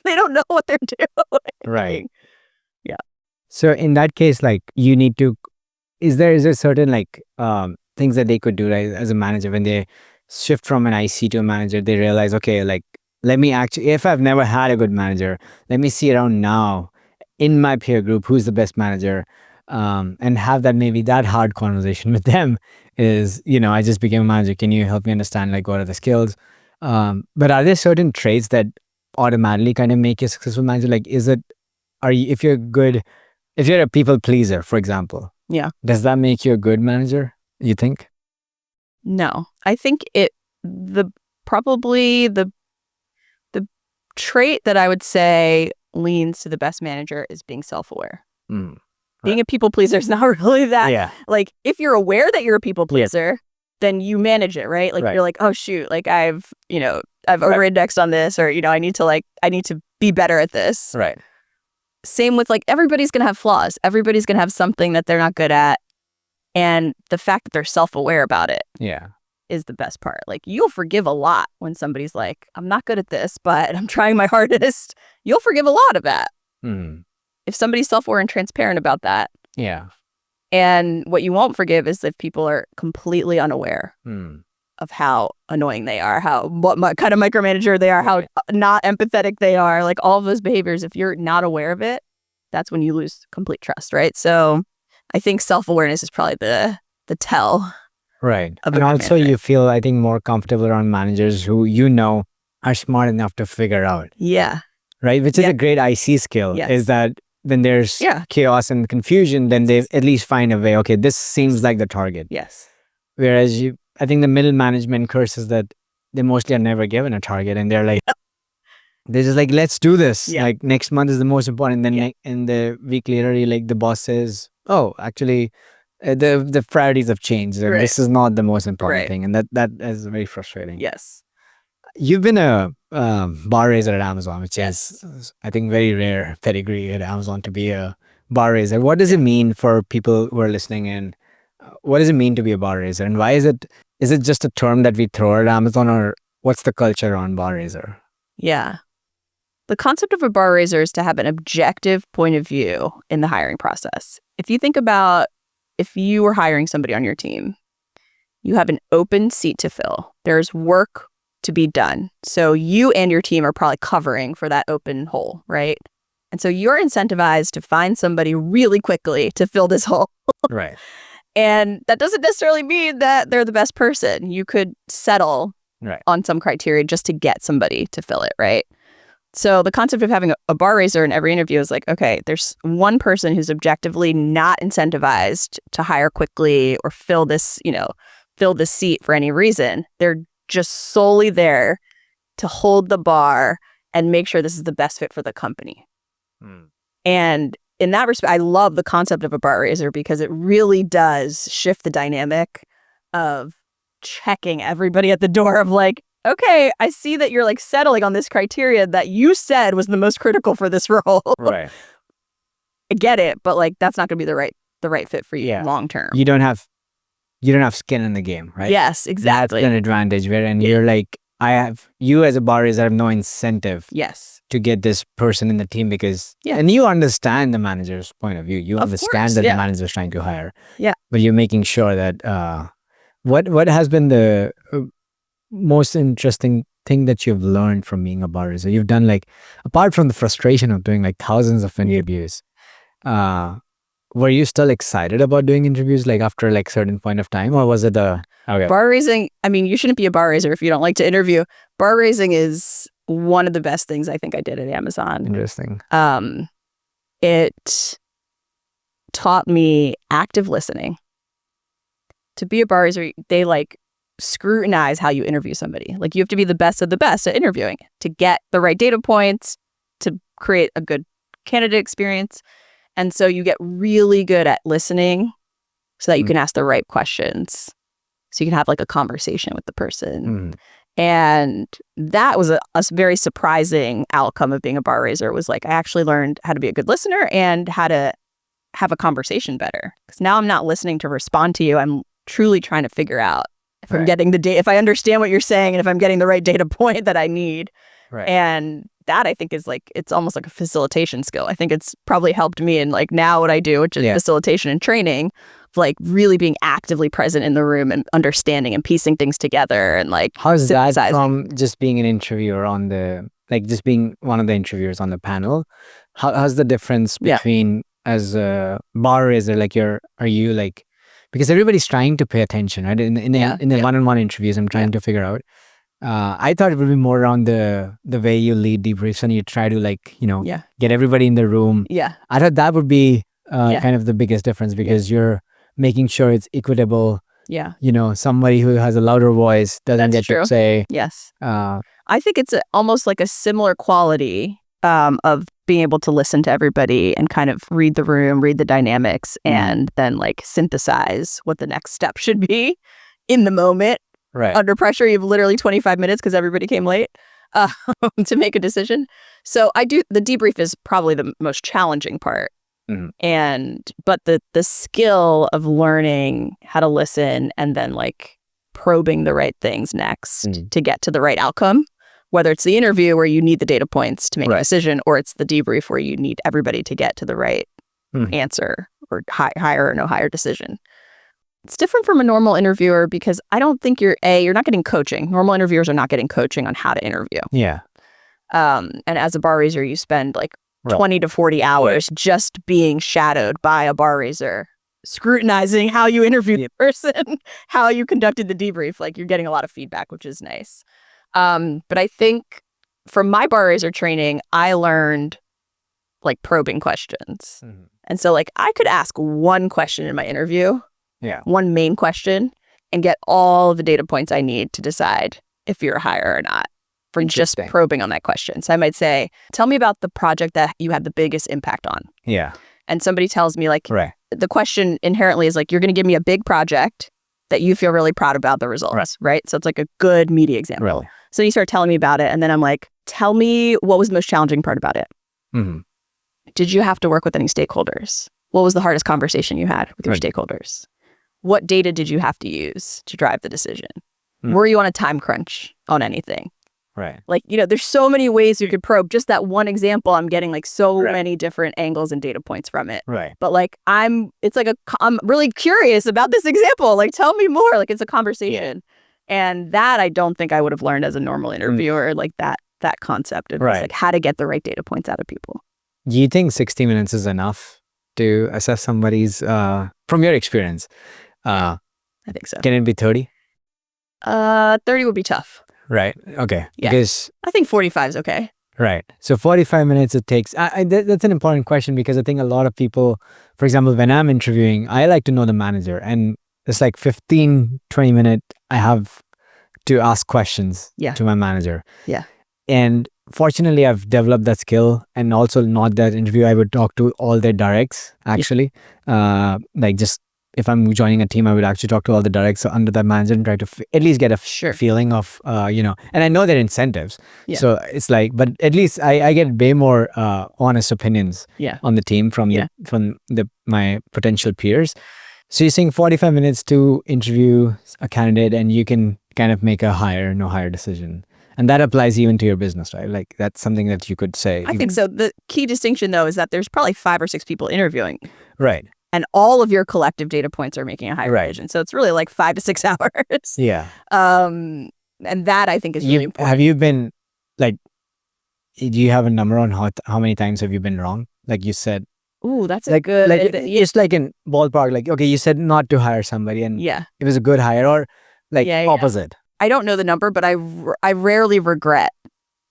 S1: don't know what they're doing.
S2: Right.
S1: Yeah.
S2: So in that case, like you need to, is there certain like things that they could do, right, as a manager when they shift from an IC to a manager, they realize, okay, like let me actually, if I've never had a good manager, let me see around now in my peer group who's the best manager, and have that hard conversation with them is, I just became a manager. Can you help me understand like what are the skills? But are there certain traits that automatically kind of make you a successful manager? Like, if you're a people pleaser, for example, does that make you a good manager, you think?
S1: No, I think probably the trait that I would say leans to the best manager is being self-aware. Being a people pleaser is not really that.
S2: Yeah.
S1: Like, if you're aware that you're a people pleaser, then you manage it, right? Like, you're like, oh shoot, like I've over-indexed on this, or I need to be better at this.
S2: Right.
S1: Same with like, everybody's gonna have flaws. Everybody's gonna have something that they're not good at, and the fact that they're self-aware about it.
S2: Yeah.
S1: Is the best part. Like, you'll forgive a lot when somebody's like, I'm not good at this, but I'm trying my hardest. You'll forgive a lot of that. If somebody's self-aware and transparent about that.
S2: Yeah.
S1: And what you won't forgive is if people are completely unaware of how annoying they are, what kind of micromanager they are, how not empathetic they are, like all of those behaviors. If you're not aware of it, that's when you lose complete trust, right? So I think self-awareness is probably the tell.
S2: Right. And also you feel, I think, more comfortable around managers who are smart enough to figure out.
S1: Yeah.
S2: Right? Which is a great IC skill, is that when there's chaos and confusion, then they at least find a way, okay, this seems like the target.
S1: Yes.
S2: Whereas I think the middle management curse is that they mostly are never given a target, and they're like, they're just like, let's do this.
S1: Yeah.
S2: Like, next month is the most important. And then in the week later, the boss says, oh, actually, the priorities have changed. And this is not the most important thing. And that is very frustrating.
S1: Yes.
S2: You've been a bar raiser at Amazon, which is, I think, very rare pedigree at Amazon to be a bar raiser. What does it mean for people who are listening in? What does it mean to be a bar raiser? And why is it just a term that we throw at Amazon, or what's the culture on bar raiser?
S1: Yeah. The concept of a bar raiser is to have an objective point of view in the hiring process. If you think about if you were hiring somebody on your team, you have an open seat to fill. There's work to be done. So you and your team are probably covering for that open hole, right? And so you're incentivized to find somebody really quickly to fill this hole.
S2: Right.
S1: And that doesn't necessarily mean that they're the best person. You could settle on some criteria just to get somebody to fill it, right? So the concept of having a bar raiser in every interview is like, okay, there's one person who's objectively not incentivized to hire quickly or fill this seat for any reason. They're just solely there to hold the bar and make sure this is the best fit for the company. And in that respect, I love the concept of a bar raiser because it really does shift the dynamic of checking everybody at the door of like, okay, I see that you're like settling on this criteria that you said was the most critical for this role.
S2: Right.
S1: I get it, but like that's not going to be the right fit for you long term.
S2: You don't have skin in the game, right?
S1: Yes, exactly.
S2: That's an advantage you're like, you as a bar raiser have no incentive to get this person in the team because, and you understand the manager's point of view. You understand that the manager is trying to hire. Yeah. But you're making sure that, what has been the most interesting thing that you've learned from being a bar raiser? You've done like, apart from the frustration of doing like thousands of interviews, were you still excited about doing interviews like after like certain point of time, or was it
S1: bar raising? I mean, you shouldn't be a bar raiser if you don't like to interview. Bar raising is one of the best things I think I did at Amazon.
S2: Interesting.
S1: It taught me active listening. To be a bar raiser, they like scrutinize how you interview somebody. Like you have to be the best of the best at interviewing to get the right data points, to create a good candidate experience. And so you get really good at listening so that you can ask the right questions. So you can have like a conversation with the person. And that was a very surprising outcome of being a bar raiser. It was like I actually learned how to be a good listener and how to have a conversation better. Because now I'm not listening to respond to you. I'm truly trying to figure out if I'm getting the data, if I understand what you're saying, and if I'm getting the right data point that I need.
S2: Right.
S1: And that I think is like, it's almost like a facilitation skill. I think it's probably helped me in like now what I do, which is facilitation and training, of like really being actively present in the room and understanding and piecing things together and like
S2: how's that from just being an interviewer on the, like just being one of the interviewers on the panel? How's the difference between as a bar raiser, like are you like, because everybody's trying to pay attention, right? In the one-on-one interviews, I'm trying to figure out. I thought it would be more around the way you lead debriefs and you try to like, get everybody in the room.
S1: Yeah.
S2: I thought that would be kind of the biggest difference because you're making sure it's equitable.
S1: Yeah.
S2: Somebody who has a louder voice doesn't get to say.
S1: Yes. I think it's almost like a similar quality of being able to listen to everybody and kind of read the room, read the dynamics, and then like synthesize what the next step should be in the moment.
S2: Right.
S1: Under pressure, you have literally 25 minutes because everybody came late to make a decision. So the debrief is probably the most challenging part. But the skill of learning how to listen and then like probing the right things next to get to the right outcome, whether it's the interview where you need the data points to make a decision, or it's the debrief where you need everybody to get to the right answer or higher or no higher decision. It's different from a normal interviewer because I don't think you're not getting coaching. Normal interviewers are not getting coaching on how to interview.
S2: Yeah.
S1: And as a bar raiser, you spend like 20 to 40 hours just being shadowed by a bar raiser, scrutinizing how you interviewed the person, how you conducted the debrief. Like you're getting a lot of feedback, which is nice. But I think from my bar raiser training, I learned like probing questions. And so like I could ask one question in my interview, one main question, and get all the data points I need to decide if you're a hire or not for just probing on that question. So I might say, tell me about the project that you had the biggest impact on.
S2: Yeah.
S1: And somebody tells me like, the question inherently is like, you're going to give me a big project that you feel really proud about the results, right? So it's like a good media example.
S2: Really?
S1: So you start telling me about it, and then I'm like, tell me what was the most challenging part about it. Did you have to work with any stakeholders? What was the hardest conversation you had with your stakeholders? What data did you have to use to drive the decision? Were you on a time crunch on anything?
S2: Right.
S1: Like, there's so many ways you could probe. Just that one example, I'm getting like so many different angles and data points from it.
S2: Right.
S1: But like, I'm really curious about this example. Like, tell me more. Like, it's a conversation. And that I don't think I would have learned as a normal interviewer, like that concept of like how to get the right data points out of people.
S2: Do you think 60 minutes is enough to assess somebody's, from your experience?
S1: I think so.
S2: Can it be 30?
S1: 30 would be tough.
S2: Right. Okay.
S1: Yeah.
S2: Because
S1: I think 45 is okay.
S2: Right. So 45 minutes it takes. That's an important question because I think a lot of people, for example, when I'm interviewing, I like to know the manager, and it's like 15, 20 minutes I have to ask questions to my manager.
S1: Yeah.
S2: And fortunately, I've developed that skill, and also not that interview, I would talk to all their directs actually. Like just if I'm joining a team, I would actually talk to all the directs under that manager and try to at least get a feeling of, and I know their incentives. Yeah. So it's like, but at least I get way more honest opinions on the team from my potential peers. So you're saying 45 minutes to interview a candidate and you can kind of make a hire, no hire decision. And that applies even to your business, right? Like that's something that you could say.
S1: I think so. The key distinction though is that there's probably 5 or 6 people interviewing.
S2: Right.
S1: And all of your collective data points are making a hire decision. So it's really like 5 to 6 hours.
S2: Yeah.
S1: And that I think is really important.
S2: Have you been like, do you have a number on how many times have you been wrong? Like you said,
S1: Ooh, that's a
S2: like,
S1: good...
S2: it's like in ballpark, like, okay, you said not to hire somebody and
S1: Yeah.
S2: it was a good hire, or like opposite.
S1: I don't know the number, but I rarely regret.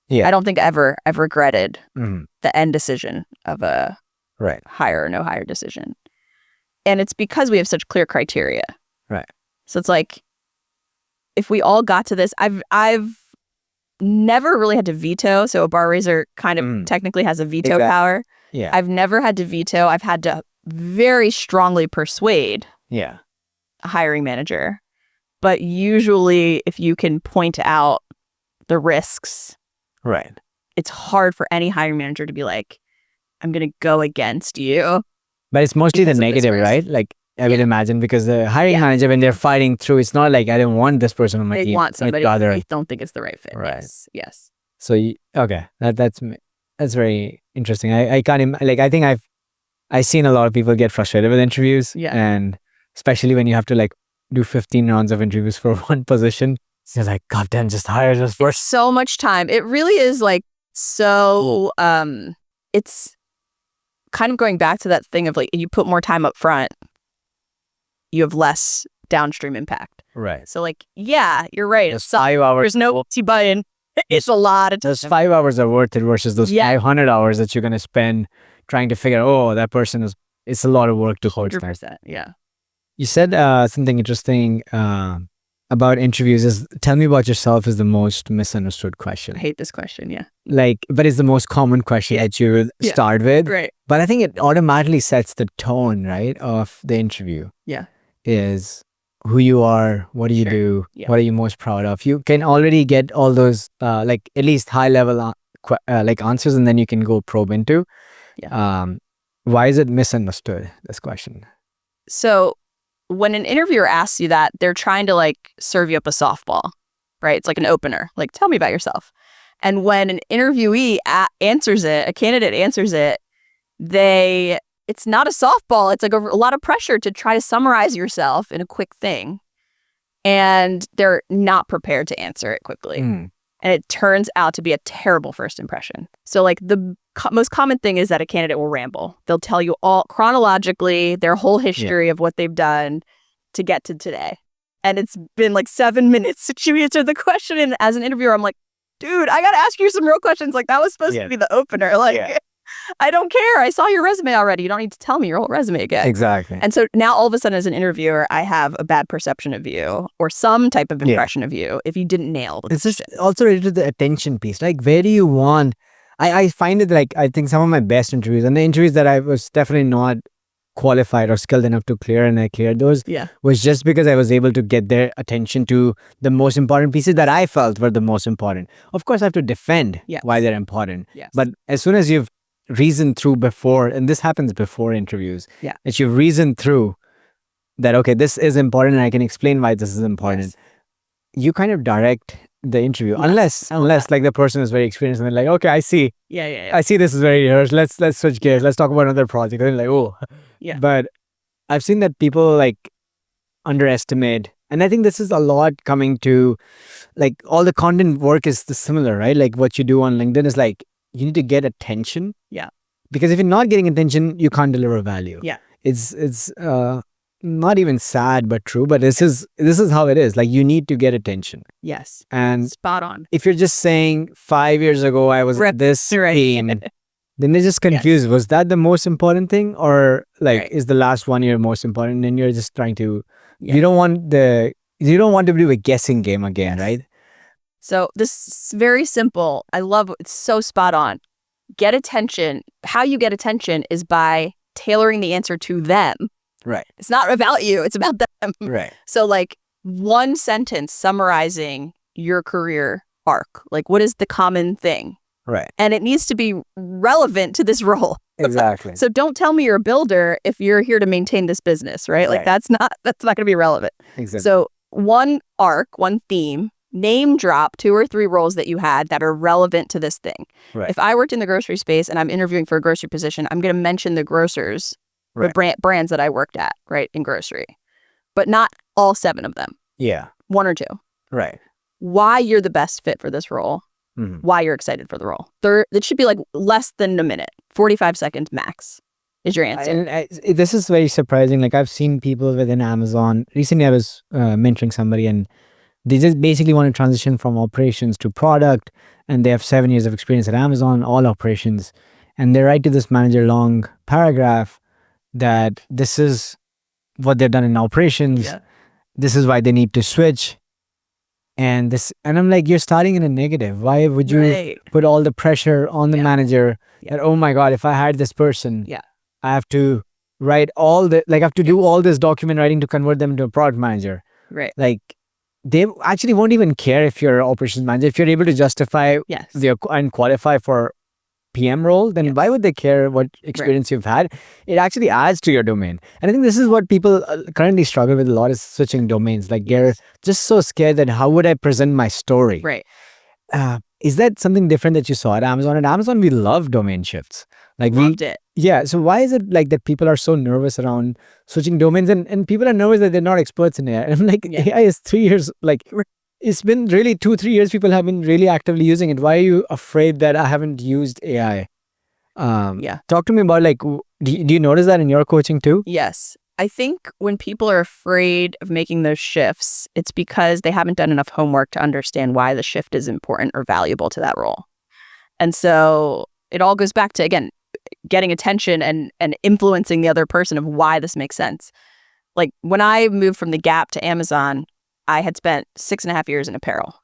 S2: Yeah.
S1: I don't think ever I've regretted
S2: Mhm.
S1: the end decision of a
S2: Right.
S1: hire or no hire decision. And it's because we have such clear criteria.
S2: Right.
S1: So it's like, if we all got to this, I've never really had to veto. So a bar raiser kind of technically has a veto power.
S2: Yeah.
S1: I've never had to veto. I've had to very strongly persuade
S2: Yeah.
S1: a hiring manager. But usually if you can point out the risks,
S2: Right.
S1: it's hard for any hiring manager to be like, I'm going to go against you.
S2: But it's mostly the
S1: Because of this
S2: negative,
S1: risk.
S2: right? Like, I would imagine, because the hiring manager, when they're fighting through, it's not like I don't want this person on my
S1: They
S2: team.
S1: want somebody
S2: Rather,
S1: they don't think it's the right fit.
S2: Right.
S1: Yes.
S2: so okay, that's very interesting. I can't like, I think I've seen a lot of people get frustrated with interviews, and especially when you have to like do 15 rounds of interviews for one position. It's like, God damn, just hire us
S1: For
S2: first.
S1: so much time. It really is like, so it's kind of going back to that thing of like, you put more time up front, you have less downstream impact.
S2: Right.
S1: So like, yeah, you're right.
S2: Those 5 hours.
S1: There's no buy-in. It's a lot of
S2: Those 5 hours are worth it versus those 500 hours that you're going to spend trying to figure out, oh, that person is, it's a lot of work to hold.
S1: 100%. Yeah.
S2: You said something interesting about interviews is, tell me about yourself is the most misunderstood question.
S1: I hate this question. Yeah.
S2: Like, but it's the most common question that you would start with.
S1: Right.
S2: But I think it automatically sets the tone, right, of the interview.
S1: Yeah.
S2: Is who you are, what do you do, what are you most proud of. You can already get all those like at least high level like answers, and then you can go probe into. Why is it misunderstood, this question?
S1: So when an interviewer asks you that, they're trying to like serve you up a softball, right? It's like an opener, like, tell me about yourself. And when an interviewee answers it, a candidate answers it, it's not a softball. It's like a lot of pressure to try to summarize yourself in a quick thing. And they're not prepared to answer it quickly. And it turns out to be a terrible first impression. So like the most common thing is that a candidate will ramble. They'll tell you all chronologically their whole history of what they've done to get to today. And it's been like 7 minutes since you answered the question. And as an interviewer, I'm like, dude, I got to ask you some real questions. Like, that was supposed to be the opener. Like, I don't care. I saw your resume already. You don't need to tell me your whole resume again.
S2: Exactly.
S1: And so now all of a sudden as an interviewer, I have a bad perception of you or some type of impression of you if you didn't nail the
S2: It's just also related to the attention piece. Like, where do you want... I find it like, I think some of my best interviews, and the interviews that I was definitely not qualified or skilled enough to clear, and I cleared those, was just because I was able to get their attention to the most important pieces that I felt were the most important. Of course, I have to defend why they're important. But as soon as you've reasoned through before, and this happens before interviews, that you've reasoned through that, okay, this is important and I can explain why this is important, you kind of direct the interview, unless like the person is very experienced and they're like, okay, I see. I see this is very rehearsed. Let's switch gears. Let's talk about another project. And they're like, oh. But I've seen that people like underestimate, and I think this is a lot coming to like all the content work is similar, right? Like what you do on LinkedIn is like, you need to get attention. Because if you're not getting attention, you can't deliver value. It's not even sad, but true. But this is how it is. Like, you need to get attention. And
S1: spot on.
S2: If you're just saying 5 years ago I was at this team, then they're just confused. Was that the most important thing, or like is the last 1 year most important? And you're just trying to. You don't want to do a guessing game again, right?
S1: So this is very simple. I love it's so spot on. Get attention. How you get attention is by tailoring the answer to them.
S2: Right.
S1: It's not about you. It's about them.
S2: Right.
S1: So like one sentence summarizing your career arc. Like, what is the common thing?
S2: Right.
S1: And it needs to be relevant to this role.
S2: Exactly.
S1: So don't tell me you're a builder if you're here to maintain this business, right? Like that's not going to be relevant.
S2: Exactly.
S1: So one arc, one theme, name drop 2 or 3 roles that you had that are relevant to this thing.
S2: Right.
S1: If I worked in the grocery space and I'm interviewing for a grocery position, I'm going to mention the grocers, the brands that I worked at, right, in grocery, but not all 7 of them. 1 or 2.
S2: Right.
S1: why you're the best fit for this role, why you're excited for the role. It should be like less than a minute, 45 seconds max is your answer.
S3: And this is very surprising. Like I've seen people within Amazon. Recently, I was mentoring somebody and they just basically want to transition from operations to product. And they have 7 years of experience at Amazon, all operations. And they write to this manager long paragraph that this is what they've done in operations.
S1: Yeah.
S3: This is why they need to switch. And I'm like, you're starting in a negative. Why would you put all the pressure on the manager that, oh my God, if I hired this person, I have to write I have to do all this document writing to convert them into a product manager.
S1: Right.
S3: Like they actually won't even care if you're an operations manager. If you're able to justify and qualify for PM role, then why would they care what experience you've had? It actually adds to your domain. And I think this is what people currently struggle with a lot, is switching domains. Like they're just so scared that how would I present my story?
S1: Right.
S3: Is that something different that you saw at Amazon? At Amazon, we love domain shifts. Like
S1: Loved it.
S3: Yeah. So why is it like that people are so nervous around switching domains and people are nervous that they're not experts in AI? And I'm like, AI is 3 years, like it's been really 2-3 years people have been really actively using it. Why are you afraid that I haven't used AI? Talk to me about like, do you notice that in your coaching too?
S1: Yes. I think when people are afraid of making those shifts, it's because they haven't done enough homework to understand why the shift is important or valuable to that role. And so it all goes back to, again, getting attention and influencing the other person of why this makes sense. Like when I moved from the Gap to Amazon, I had spent 6.5 years in apparel.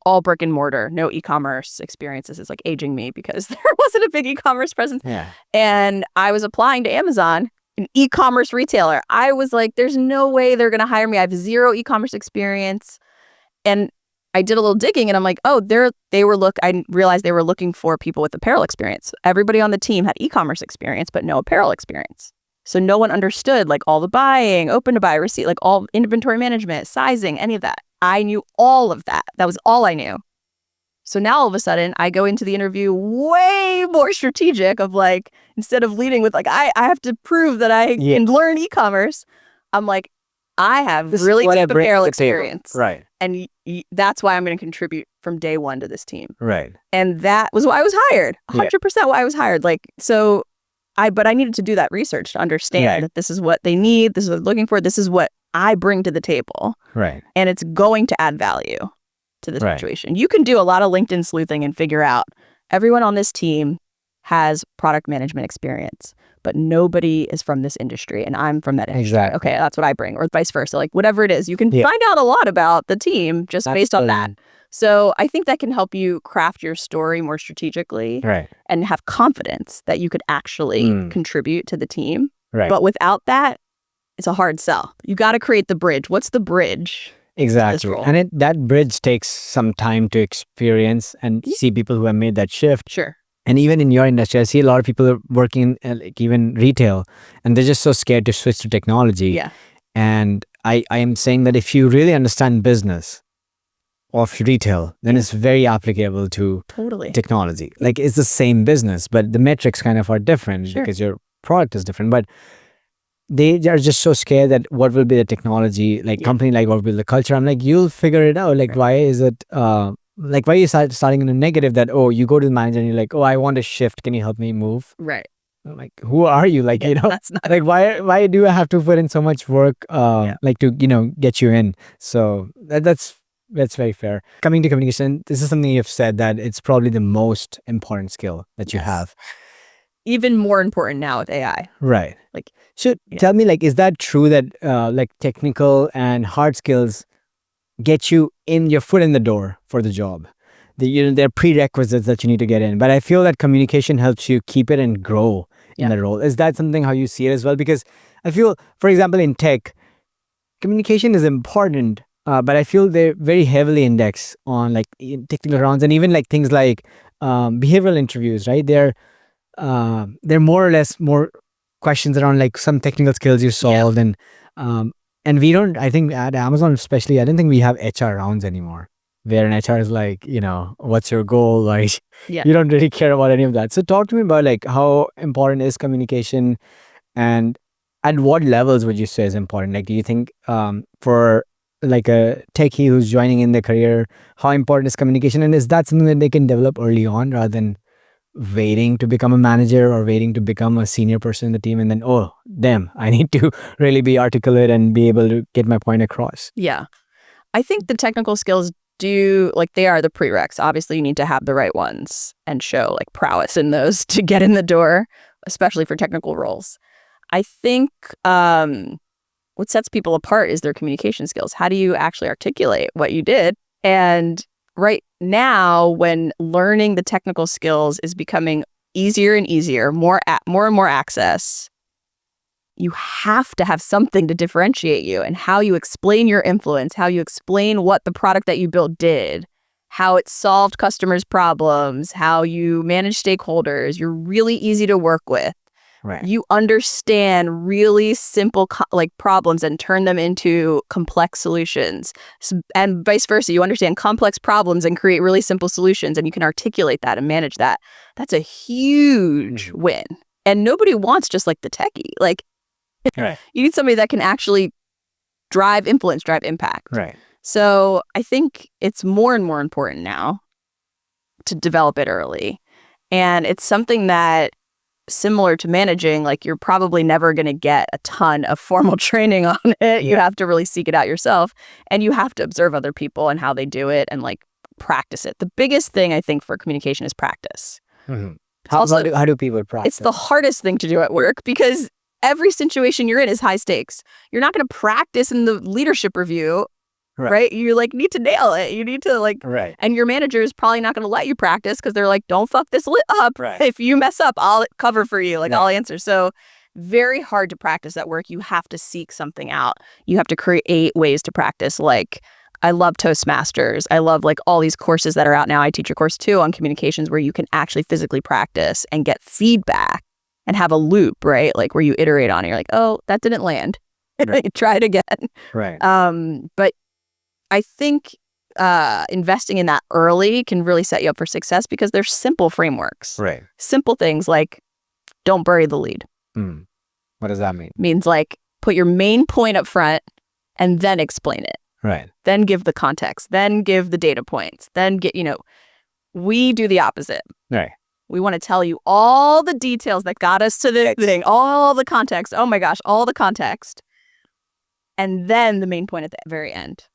S1: All brick and mortar, no e-commerce experiences. Is like aging me because there wasn't a big e-commerce presence. And I was applying to Amazon, an e-commerce retailer. I was like, there's no way they're going to hire me. I have 0 e-commerce experience. And I did a little digging and I'm like, oh, I realized they were looking for people with apparel experience. Everybody on the team had e-commerce experience, but no apparel experience. So no one understood like all the buying, open to buy, receipt, like all inventory management, sizing, any of that. I knew all of that. That was all I knew. So now all of a sudden I go into the interview way more strategic of like, instead of leading with like, I have to prove that I can learn e-commerce. I'm like, I have really deep apparel experience.
S3: Right.
S1: And that's why I'm going to contribute from day one to this team.
S3: Right.
S1: And that was why I was hired. 100% why I was hired. Like, so but I needed to do that research to understand that this is what they need. This is what they're looking for. This is what I bring to the table.
S3: Right.
S1: And it's going to add value to the situation. You can do a lot of LinkedIn sleuthing and figure out everyone on this team has product management experience, but nobody is from this industry and I'm from that industry.
S3: Exactly.
S1: Okay, that's what I bring, or vice versa. Like whatever it is, you can find out a lot about the team just based on that. So I think that can help you craft your story more strategically and have confidence that you could actually contribute to the team. Right. But without that, it's a hard sell. You got to create the bridge. What's the bridge?
S3: Exactly. And that bridge takes some time to experience and see people who have made that shift.
S1: Sure.
S3: And even in your industry, I see a lot of people working like even retail, and they're just so scared to switch to technology.
S1: Yeah.
S3: And I am saying that if you really understand business of retail, then it's very applicable to technology. Like it's the same business, but the metrics kind of are different because your product is different. But they are just so scared that what will be the technology, like company, like what will be the culture. I'm like, you'll figure it out. Like why is it, like why are you starting in a negative that, oh, you go to the manager and you're like, oh, I want a shift. Can you help me move?
S1: Right.
S3: I'm like, who are you? Like, you know,
S1: that's not
S3: like why do I have to put in so much work, like to, get you in? So that's very fair. Coming to communication, this is something you've said that it's probably the most important skill that you have.
S1: Even more important now with AI.
S3: Right.
S1: Like,
S3: so tell me, like, is that true that like technical and hard skills get you in your foot in the door for the job? There are prerequisites that you need to get in, but I feel that communication helps you keep it and grow in the role. Is that something how you see it as well? Because I feel, for example, in tech, communication is important, but I feel they're very heavily indexed on like technical rounds and even like things like behavioral interviews, right? They're more or less more questions around like some technical skills you solved and we don't, I think at Amazon especially, I don't think we have HR rounds anymore. Where an HR is like, what's your goal? Like, you don't really care about any of that. So talk to me about like how important is communication and at what levels would you say is important? Like, do you think for like a techie who's joining in their career, how important is communication? And is that something that they can develop early on rather than waiting to become a manager or waiting to become a senior person in the team and then, oh, damn, I need to really be articulate and be able to get my point across?
S1: Yeah. I think the technical skills they are the prereqs. Obviously, you need to have the right ones and show like prowess in those to get in the door, especially for technical roles. I think what sets people apart is their communication skills. How do you actually articulate what you did? And right now, when learning the technical skills is becoming easier and easier, more and more access, you have to have something to differentiate you, and how you explain your influence, how you explain what the product that you built did, how it solved customers' problems, how you manage stakeholders. You're really easy to work with.
S3: Right.
S1: You understand really simple problems and turn them into complex solutions, and vice versa. You understand complex problems and create really simple solutions, and you can articulate that and manage that. That's a huge win. And nobody wants just like the techie. Like,
S3: right.
S1: You need somebody that can actually drive influence, drive impact.
S3: Right.
S1: So I think it's more and more important now to develop it early. And it's something that, similar to managing, like you're probably never going to get a ton of formal training on it. You have to really seek it out yourself, and you have to observe other people and how they do it and like practice it. The biggest thing I think for communication is practice.
S3: Mm-hmm. How do people practice?
S1: It's the hardest thing to do at work because every situation you're in is high stakes. You're not going to practice in the leadership review, right? You like need to nail it. You need to
S3: right.
S1: And your manager is probably not going to let you practice because they're like, don't fuck this up.
S3: Right.
S1: If you mess up, I'll cover for you. Like, I'll answer. So very hard to practice at work. You have to seek something out. You have to create ways to practice. Like, I love Toastmasters. I love like all these courses that are out now. I teach a course too on communications where you can actually physically practice and get feedback and have a loop, right? Like where you iterate on it. You're like, oh, that didn't land. Right. Try it again.
S3: Right.
S1: But I think investing in that early can really set you up for success because there's simple frameworks.
S3: Right.
S1: Simple things like don't bury the lead.
S3: What does that mean?
S1: Means like put your main point up front and then explain it.
S3: Right.
S1: Then give the context. Then give the data points. Then we do the opposite.
S3: Right.
S1: We want to tell you all the details that got us to the thing, all the context. Oh my gosh, all the context. And then the main point at the very end.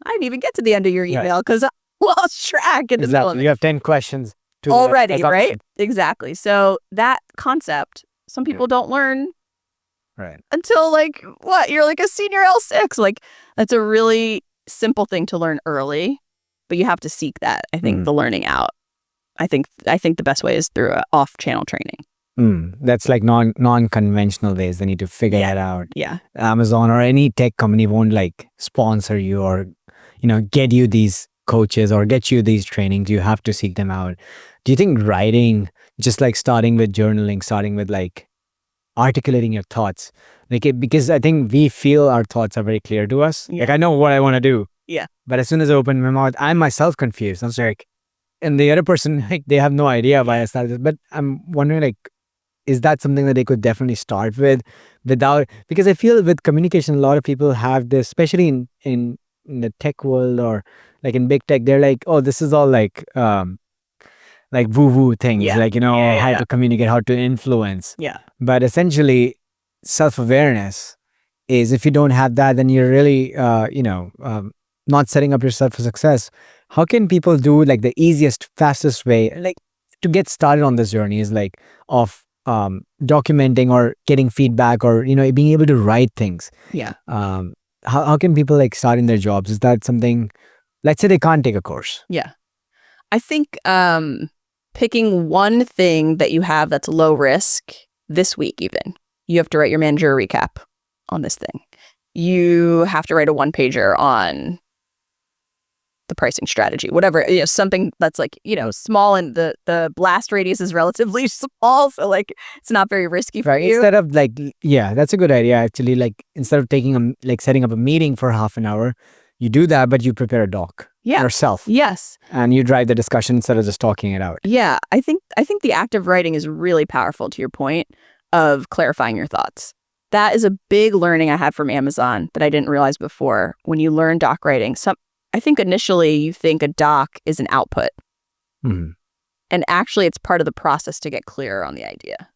S1: I didn't even get to the end of your email because I lost track.
S3: Exactly. You have 10 questions
S1: already, right? Exactly. So that concept, some people don't learn until you're like a senior L6. Like that's a really simple thing to learn early, but you have to seek that. I think the learning out. I think the best way is through off-channel training.
S3: That's like non-conventional ways. They need to figure that out.
S1: Yeah.
S3: Amazon or any tech company won't like sponsor you or, get you these coaches or get you these trainings. You have to seek them out. Do you think writing, just like starting with journaling, starting with like articulating your thoughts, because I think we feel our thoughts are very clear to us.
S1: Yeah.
S3: Like I know what I want to do.
S1: Yeah.
S3: But as soon as I open my mouth, I'm myself confused. I'm like, and the other person, like, they have no idea why I started this. But I'm wondering, like, is that something that they could definitely start with without, because I feel with communication, a lot of people have this, especially in the tech world or like in big tech, they're like, oh, this is all like woo-woo things, how to communicate, how to influence.
S1: Yeah.
S3: But essentially, self-awareness is, if you don't have that, then you're really, not setting up yourself for success. How can people do like the easiest, fastest way, like to get started on this journey is like of documenting or getting feedback or, being able to write things.
S1: Yeah.
S3: How can people like start in their jobs? Is that something, let's say they can't take a course.
S1: Yeah. I think picking one thing that you have that's low risk this week, even, you have to write your manager a recap on this thing. You have to write a 1-pager on the pricing strategy, whatever, something that's like, small, and the blast radius is relatively small. So like, it's not very risky for you.
S3: Instead of like, that's a good idea. Actually, like instead of setting up a meeting for half an hour, you do that, but you prepare a doc yourself.
S1: Yes.
S3: And you drive the discussion instead of just talking it out.
S1: Yeah. I think the act of writing is really powerful, to your point of clarifying your thoughts. that is a big learning I had from Amazon that I didn't realize before. When you learn doc writing, I think initially you think a doc is an output.
S3: Mhm.
S1: And actually it's part of the process to get clearer on the idea.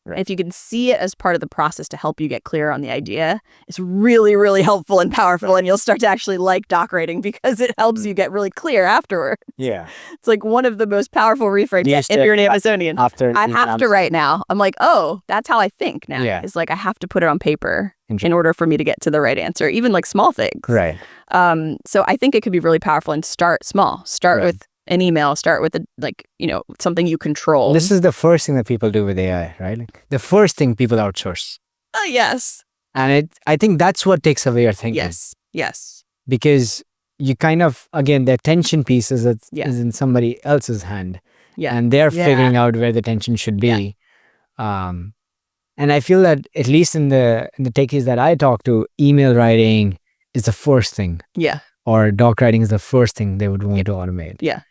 S3: Right.
S1: If you can see it as part of the process to help you get clear on the idea, it's really, really helpful and powerful. And you'll start to actually like doc writing because it helps you get really clear afterward.
S3: Yeah.
S1: It's like one of the most powerful reframes
S3: Yes,
S1: if you're an Amazonian.
S3: After
S1: I have to write now. I'm like, oh, that's how I think now.
S3: Yeah.
S1: It's like I have to put it on paper in order for me to get to the right answer, even like small things.
S3: Right.
S1: So I think it could be really powerful and start small. Start
S3: Right.
S1: with an email, start with something you control.
S3: This is the first thing that people do with AI, right? Like, the first thing people outsource.
S1: Yes.
S3: And I think that's what takes away your thinking.
S1: Yes.
S3: Because you kind of, again, the attention piece is in somebody else's hand.
S1: Yeah.
S3: And they're figuring out where the attention should be. And I feel that at least in the techies that I talk to, email writing is the first thing.
S1: Yeah.
S3: Or doc writing is the first thing they would want to automate.
S1: Yeah.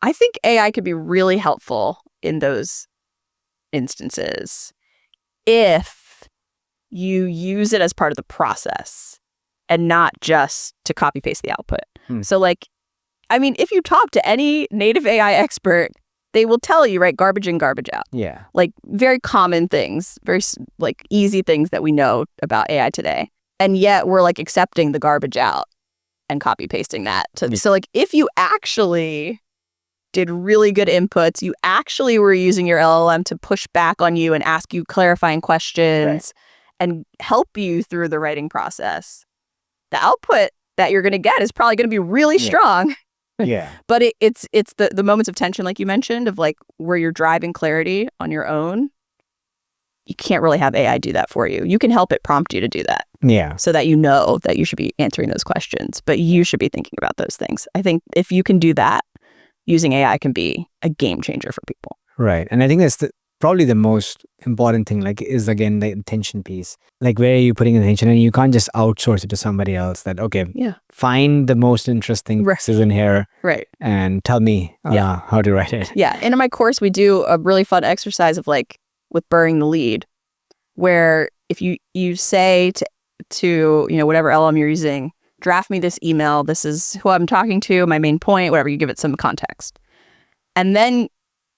S1: I think AI could be really helpful in those instances if you use it as part of the process and not just to copy paste the output. So if you talk to any native AI expert, they will tell you, right, garbage in, garbage out.
S3: Yeah.
S1: Like very common things, very like easy things that we know about AI today. And yet we're like accepting the garbage out and copy pasting that. So like if you actually did really good inputs, you actually were using your LLM to push back on you and ask you clarifying questions and help you through the writing process, the output that you're going to get is probably going to be really strong.
S3: Yeah.
S1: But it's the moments of tension, like you mentioned, of like where you're driving clarity on your own. You can't really have AI do that for you. You can help it prompt you to do that.
S3: Yeah.
S1: So that you know that you should be answering those questions, but you should be thinking about those things. I think if you can do that, using AI can be a game changer for people.
S3: Right. And I think that's probably the most important thing, like, is again the attention piece. Like, where are you putting attention? And you can't just outsource it to somebody else that, okay, find the most interesting pieces in here and tell me how to write it.
S1: Yeah. And in my course, we do a really fun exercise of like with burying the lead, where if you say to whatever LM you're using, draft me this email, this is who I'm talking to, my main point, whatever, you give it some context. And then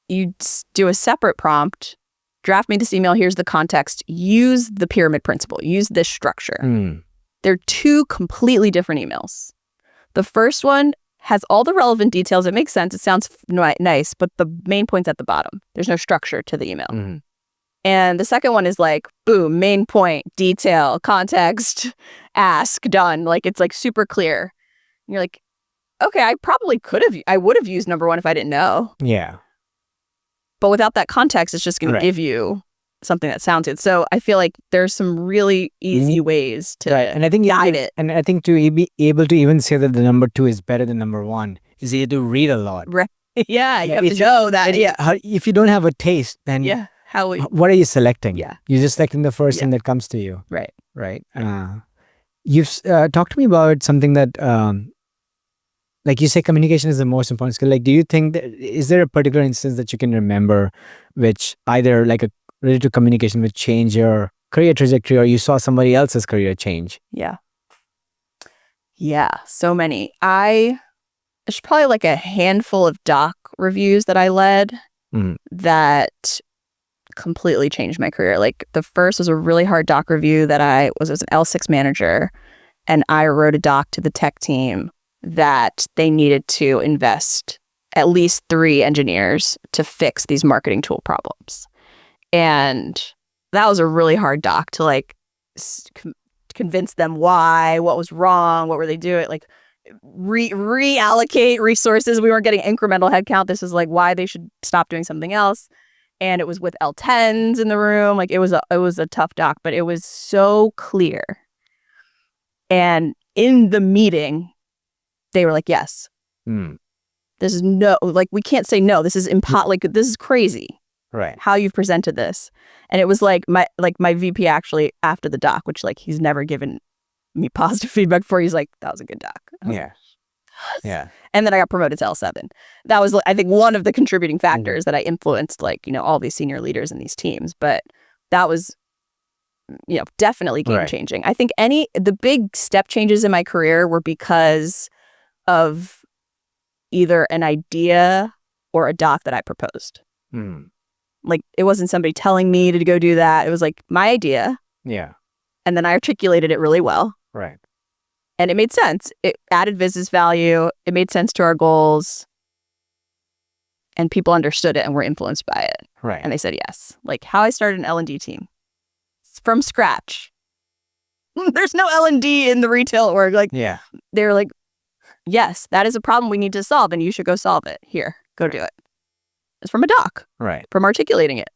S1: you do a separate prompt, draft me this email, here's the context, use the pyramid principle, use this structure. They're two completely different emails. The first one has all the relevant details, it makes sense, it sounds nice, but the main point's at the bottom. There's no structure to the email. And the second one is like, boom, main point, detail, context, ask, done. Like, it's like super clear. And you're like, okay, I would have used number one if I didn't know.
S3: Yeah.
S1: But without that context, it's just going to give you something that sounds good. So I feel like there's some really easy ways to guide it.
S3: And I think to be able to even say that the number two is better than number one is you have to read a lot.
S1: Right. Yeah, you have to know that.
S3: If you don't have a taste, then what are you selecting?
S1: Yeah.
S3: You're just selecting the first thing that comes to you.
S1: Right.
S3: Right. You've talked to me about something that, like you say, communication is the most important skill. Like, do you think is there a particular instance that you can remember which either like related to communication which change your career trajectory, or you saw somebody else's career change?
S1: Yeah, so many. There's probably like a handful of doc reviews that I led that completely changed my career. Like, the first was a really hard doc review that I was an L6 manager, and I wrote a doc to the tech team that they needed to invest at least 3 engineers to fix these marketing tool problems. And that was a really hard doc to like convince them why, what was wrong, what were they doing, like reallocate resources. We weren't getting incremental headcount. This is like why they should stop doing something else. And it was with L10s in the room. Like, it was a tough doc, but it was so clear. And in the meeting, they were like, yes. This is we can't say no. This is like, this is crazy.
S3: Right.
S1: How you've presented this. And it was like my VP actually, after the doc, which like he's never given me positive feedback for, he's like, that was a good doc.
S3: Yeah.
S1: And then I got promoted to L7. That was, I think, one of the contributing factors that I influenced, like, all these senior leaders in these teams. But that was definitely game changing. I think the big step changes in my career were because of either an idea or a doc that I proposed. Like, it wasn't somebody telling me to go do that. It was like my idea.
S3: Yeah.
S1: And then I articulated it really well.
S3: Right.
S1: And it made sense. It added business value. It made sense to our goals. And people understood it and were influenced by it.
S3: Right.
S1: And they said yes. Like how I started an L&D team. From scratch. There's no L&D in the retail org. Like, they're like, yes, that is a problem we need to solve and you should go solve it. Here, go do it. It's from a doc.
S3: Right.
S1: From articulating it.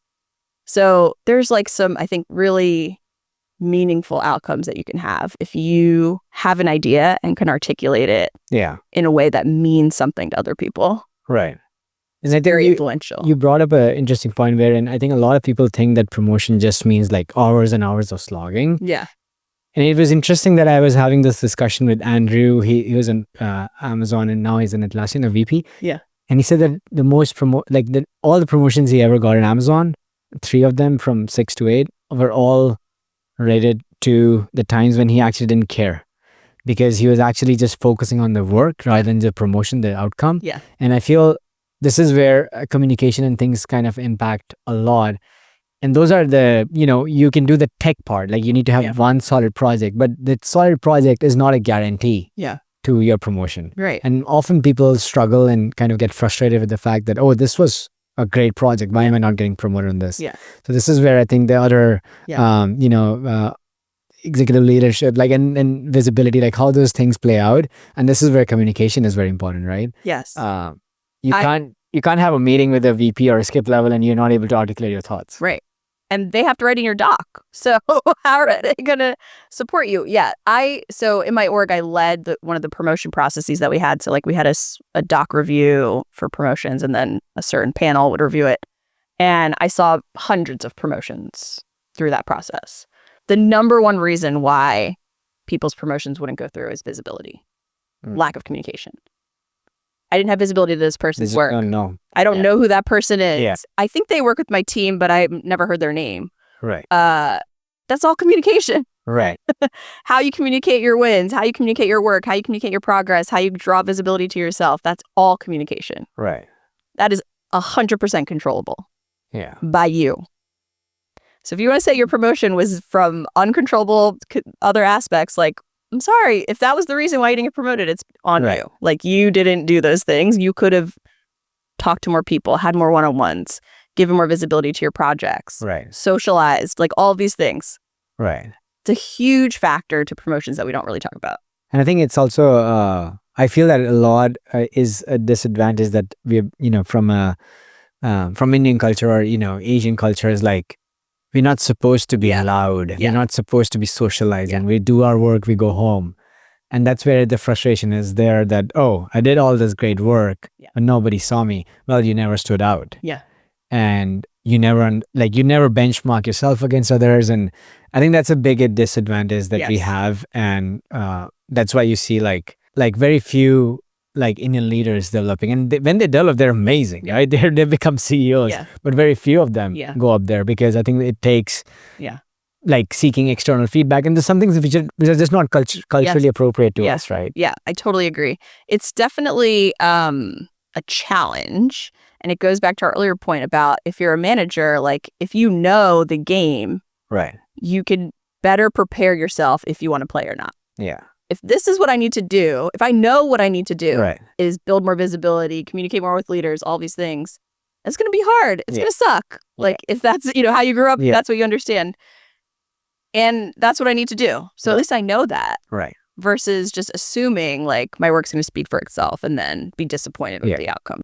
S1: So there's like some, I think, really meaningful outcomes that you can have if you have an idea and can articulate it in a way that means something to other people.
S3: Right. And I think
S1: very influential.
S3: You brought up an interesting point wherein I think a lot of people think that promotion just means like hours and hours of slogging.
S1: Yeah.
S3: And it was interesting that I was having this discussion with Andrew. He was in Amazon and now he's in Atlassian, a VP.
S1: Yeah.
S3: And he said that the most all the promotions he ever got in Amazon, 3 of them from 6 to 8 were all related to the times when he actually didn't care because he was actually just focusing on the work rather than the promotion, the outcome.
S1: Yeah.
S3: And I feel this is where communication and things kind of impact a lot. And those are the, you can do the tech part. Like you need to have one solid project, but the solid project is not a guarantee to your promotion.
S1: Right.
S3: And often people struggle and kind of get frustrated with the fact that, oh, this was a great project. Why am I not getting promoted on this?
S1: Yeah.
S3: So this is where I think the other, executive leadership, like and visibility, like how those things play out. And this is where communication is very important, right?
S1: Yes.
S3: You can't have a meeting with a VP or a skip level and you're not able to articulate your thoughts.
S1: Right. And they have to write in your doc. So how are they going to support you? Yeah. So in my org, I led one of the promotion processes that we had. So like we had a doc review for promotions and then a certain panel would review it. And I saw hundreds of promotions through that process. The number one reason why people's promotions wouldn't go through is visibility, lack of communication. I didn't have visibility to this person's work.
S3: No.
S1: I don't know who that person is.
S3: Yeah.
S1: I think they work with my team, but I've never heard their name.
S3: Right.
S1: That's all communication.
S3: Right.
S1: How you communicate your wins, how you communicate your work, how you communicate your progress, how you draw visibility to yourself. That's all communication.
S3: Right.
S1: That is 100% controllable.
S3: Yeah.
S1: By you. So if you want to say your promotion was from uncontrollable other aspects, like, I'm sorry, if that was the reason why you didn't get promoted, it's on you. Like, you didn't do those things. You could have talked to more people, had more one-on-ones, given more visibility to your projects, socialized, like all of these things.
S3: Right.
S1: It's a huge factor to promotions that we don't really talk about.
S3: And I think it's also, I feel that a lot is a disadvantage that we, from Indian culture or, Asian culture is like, we're not supposed to be loud. We're not supposed to be socializing. We do our work, we go home. And that's where the frustration is there that, oh, I did all this great work, but nobody saw me. Well, you never stood out.
S1: Yeah.
S3: And you never benchmark yourself against others. And I think that's a big disadvantage that we have. And that's why you see like very few like Indian leaders developing, and when they develop, they're amazing, right? They become CEOs, but very few of them go up there because I think it takes like seeking external feedback, and there's some things which are just not culturally appropriate to us, right?
S1: Yeah, I totally agree. It's definitely a challenge, and it goes back to our earlier point about if you're a manager, like if you know the game,
S3: right,
S1: you can better prepare yourself if you want to play or not.
S3: Yeah.
S1: If this is what I need to do, if I know what I need to do is build more visibility, communicate more with leaders, all these things, it's going to be hard. It's going to suck. Like if that's, how you grew up, that's what you understand. And that's what I need to do. So at least I know that.
S3: Right.
S1: Versus just assuming like my work's going to speak for itself and then be disappointed with the outcome.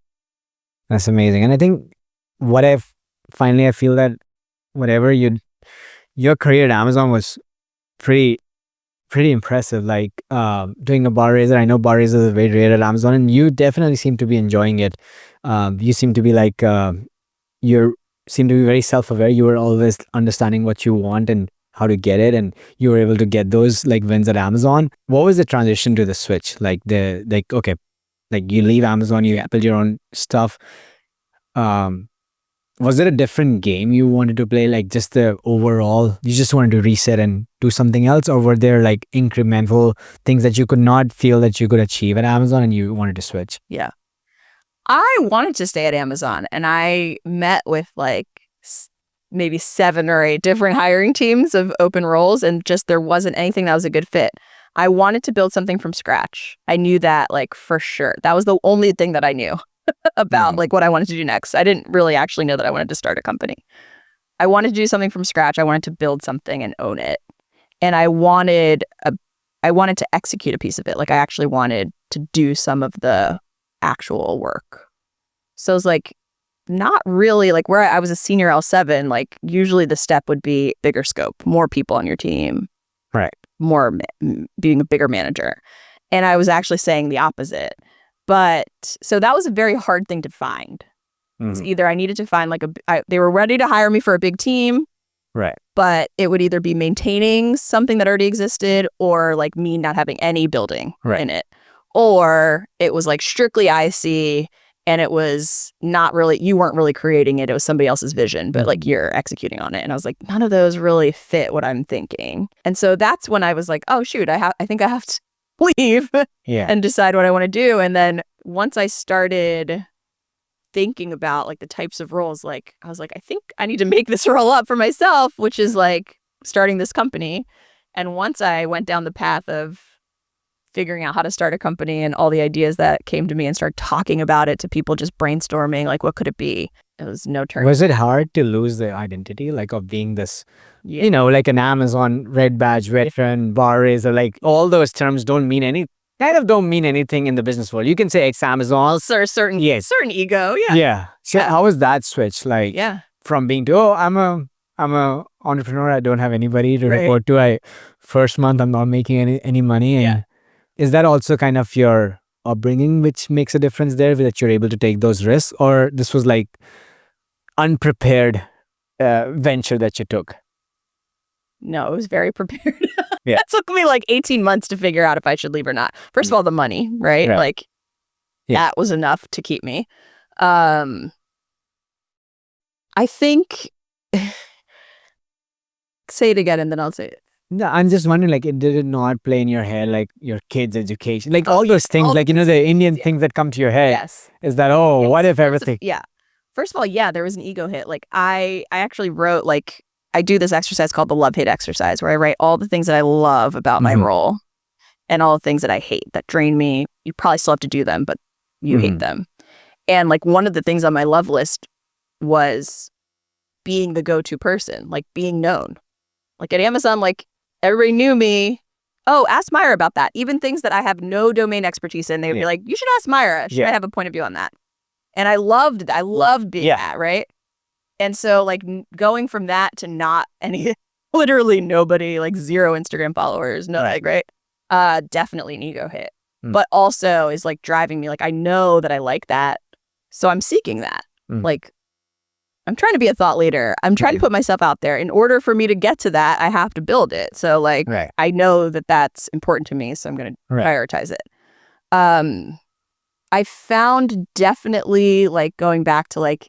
S3: That's amazing. And I think I feel that whatever your career at Amazon was pretty impressive, like doing a bar raiser. I know bar raisers are very rare at Amazon, and you definitely seem to be enjoying it. You seem to be like, you seem to be very self-aware. You were always understanding what you want and how to get it, and you were able to get those like wins at Amazon. What was the transition to the switch? Like okay, like you leave Amazon, you build your own stuff. was it a different game you wanted to play? Like just the overall, you just wanted to reset and do something else? Or were there like incremental things that you could not feel that you could achieve at Amazon and you wanted to switch?
S1: Yeah. I wanted to stay at Amazon, and I met with like maybe 7 or 8 different hiring teams of open roles, and just there wasn't anything that was a good fit. I wanted to build something from scratch. I knew that like for sure. That was the only thing that I knew about like what I wanted to do next. I didn't really actually know that I wanted to start a company. I wanted to do something from scratch. I wanted to build something and own it. And I wanted to execute a piece of it. Like I actually wanted to do some of the actual work. So it was like not really like where I was a senior L7, like usually the step would be bigger scope, more people on your team.
S3: Right.
S1: More being a bigger manager. And I was actually saying the opposite. But so that was a very hard thing to find. Either I needed to find like they were ready to hire me for a big team.
S3: Right.
S1: But it would either be maintaining something that already existed or like me not having any building in it. Or it was like strictly IC and it was not really, you weren't really creating it. It was somebody else's vision, but like you're executing on it. And I was like, none of those really fit what I'm thinking. And so that's when I was like, oh shoot, I think I have to leave and decide what I want to do. And then once I started thinking about like the types of roles, like I was like, I think I need to make this role up for myself, which is like starting this company. And once I went down the path of figuring out how to start a company and all the ideas that came to me and started talking about it to people, just brainstorming, like what could it be? It was no turn.
S3: Was it hard to lose the identity, like of being this, you know, like an Amazon red badge veteran, bar raiser, like all those terms don't mean anything in the business world. You can say it's Amazon.
S1: Certain ego. Yeah.
S3: Yeah. So how was that switch? Like from being to, I'm a entrepreneur. I don't have anybody to report to. First month I'm not making any money. And is that also kind of your upbringing which makes a difference there, that you're able to take those risks? Or this was like unprepared venture that you took?
S1: No, it was very prepared. It took me like 18 months to figure out if I should leave or not. First of all, the money, right? Like that was enough to keep me. I think, say it again and then I'll say it.
S3: No, I'm just wondering, like, did it not play in your head, like your kids' education, like all those things, like, you know, the Indian things that come to your head?
S1: Yes.
S3: Is that, what if everything?
S1: First of all, there was an ego hit. Like I actually wrote, like, I do this exercise called the love-hate exercise where I write all the things that I love about my role and all the things that I hate that drain me. You probably still have to do them, but you hate them. And like one of the things on my love list was being the go-to person, like being known. Like at Amazon, like everybody knew me. Oh, ask Myra about that. Even things that I have no domain expertise in, they would be like, you should ask Myra. She might have a point of view on that. And I loved being that, right? And so like going from that to not any, literally nobody, like 0 Instagram followers, nothing, right? Definitely an ego hit. But also is like driving me, like I know that I like that. So I'm seeking that. Like I'm trying to be a thought leader. I'm trying to put myself out there. In order for me to get to that, I have to build it. So like I know that that's important to me, so I'm going to prioritize it. I found definitely like going back to like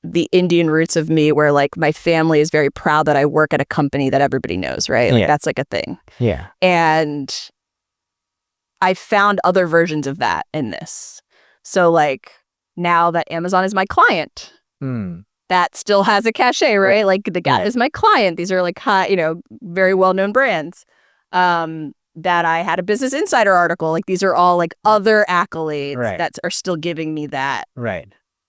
S1: the Indian roots of me, where like my family is very proud that I work at a company that everybody knows, right? Like that's like a thing.
S3: Yeah.
S1: And I found other versions of that in this. So like now that Amazon is my client, that still has a cachet, right? Like the guy is my client. These are like high, you know, very well-known brands. That I had a Business Insider article. Like these are all like other accolades that are still giving me that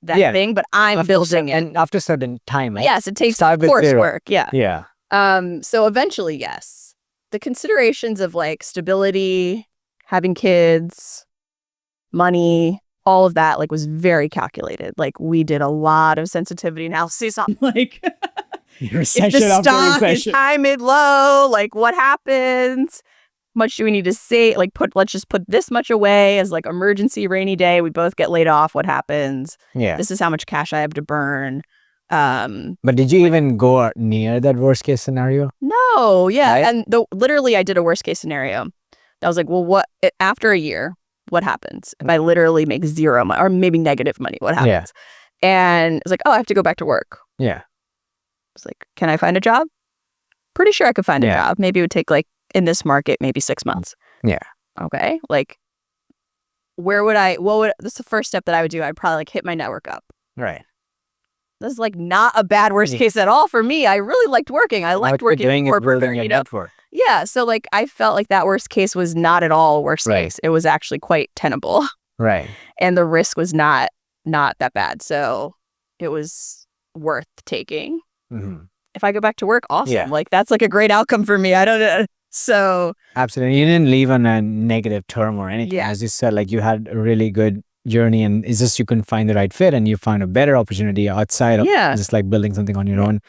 S1: thing, but I'm building it.
S3: And after a certain time, right?
S1: Yes, it takes coursework. Yeah.
S3: Yeah.
S1: So eventually, yes. The considerations of like stability, having kids, money, all of that like was very calculated. Like we did a lot of sensitivity analysis on like if the stock is high, mid, low, like what happens? Much do we need to say? Like let's just put this much away as like emergency rainy day. We both get laid off. What happens?
S3: Yeah.
S1: This is how much cash I have to burn.
S3: But did you even go near that worst case scenario?
S1: No. Yeah. Right? And literally I did a worst case scenario. I was like, well, after a year, what happens if I literally make 0 money or maybe negative money? What happens? And it's like, oh, I have to go back to work.
S3: Yeah.
S1: It's like, can I find a job? Pretty sure I could find a job. Maybe it would take like, in this market, maybe 6 months.
S3: Yeah.
S1: Okay. Like, this is the first step that I would do. I'd probably like hit my network up.
S3: Right.
S1: This is like not a bad worst case at all for me. I really liked working. I liked working
S3: doing
S1: in corporate,
S3: building your network.
S1: Yeah. So like I felt like that worst case was not at all worst case. It was actually quite tenable.
S3: Right.
S1: And the risk was not that bad. So it was worth taking.
S3: Mm-hmm.
S1: If I go back to work, awesome.
S3: Yeah.
S1: Like that's like a great outcome for me. I don't know. So
S3: absolutely. You didn't leave on a negative term or anything.
S1: Yeah.
S3: As you said, like you had a really good journey and it's just you couldn't find the right fit and you found a better opportunity outside of just like building something on your own.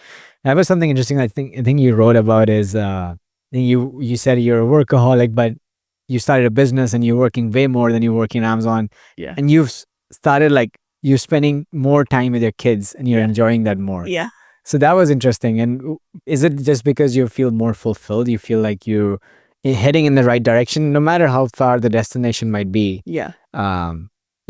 S3: That was something interesting I think you wrote about is you said you're a workaholic, but you started a business and you're working way more than you're working at Amazon.
S1: Yeah.
S3: And you've started like you're spending more time with your kids and you're enjoying that more.
S1: Yeah.
S3: So that was interesting. And is it just because you feel more fulfilled? You feel like you're heading in the right direction, no matter how far the destination might be?
S1: Yeah.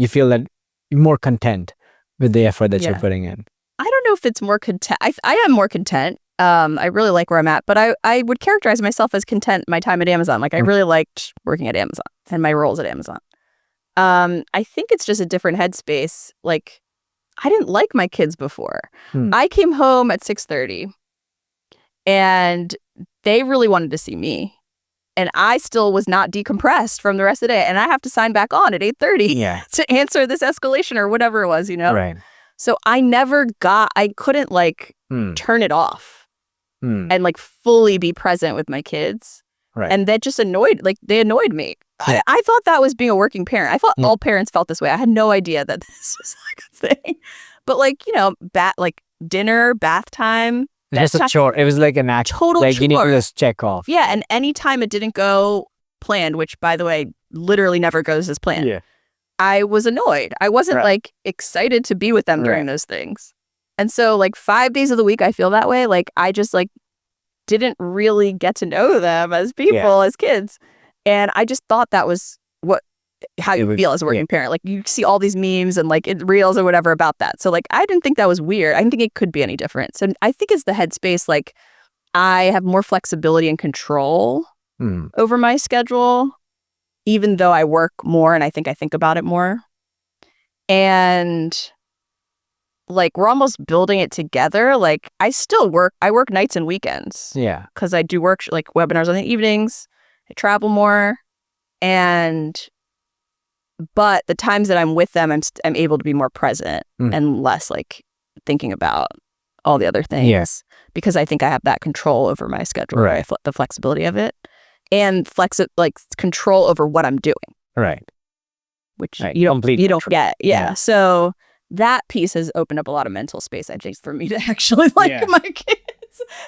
S3: You feel that you're more content with the effort that you're putting in.
S1: I don't know if it's more content. I am more content. I really like where I'm at, but I would characterize myself as content my time at Amazon. Like I really liked working at Amazon and my roles at Amazon. I think it's just a different headspace. Like I didn't like my kids before. I came home at 6:30 and they really wanted to see me. And I still was not decompressed from the rest of the day. And I have to sign back on at 8:30 to answer this escalation or whatever it was, Right. So I couldn't like turn it off and like fully be present with my kids.
S3: Right.
S1: And that just they annoyed me. Yeah. I thought that was being a working parent. I thought all parents felt this way. I had no idea that this was like a thing. But like, like dinner, bath time.
S3: Just a chore. It was like a natural.
S1: Total
S3: like
S1: chore.
S3: You need to just check off.
S1: Yeah. And anytime it didn't go planned, which by the way, literally never goes as planned.
S3: Yeah.
S1: I was annoyed. I wasn't like excited to be with them during those things. And so like 5 days of the week, I feel that way. Like I just like didn't really get to know them as people, as kids. And I just thought that was how you feel as a working parent. Like you see all these memes and like reels or whatever about that. So like I didn't think that was weird. I didn't think it could be any different. So I think it's the headspace. Like I have more flexibility and control over my schedule, even though I work more and I think about it more. And like we're almost building it together. Like I work nights and weekends.
S3: Yeah.
S1: Because I do work like webinars on the evenings. I travel more. But the times that I'm with them, I'm able to be more present and less like thinking about all the other things because I think I have that control over my schedule, the flexibility of it, and control over what I'm doing, which you don't get, So that piece has opened up a lot of mental space, I think, for me to actually like my kids.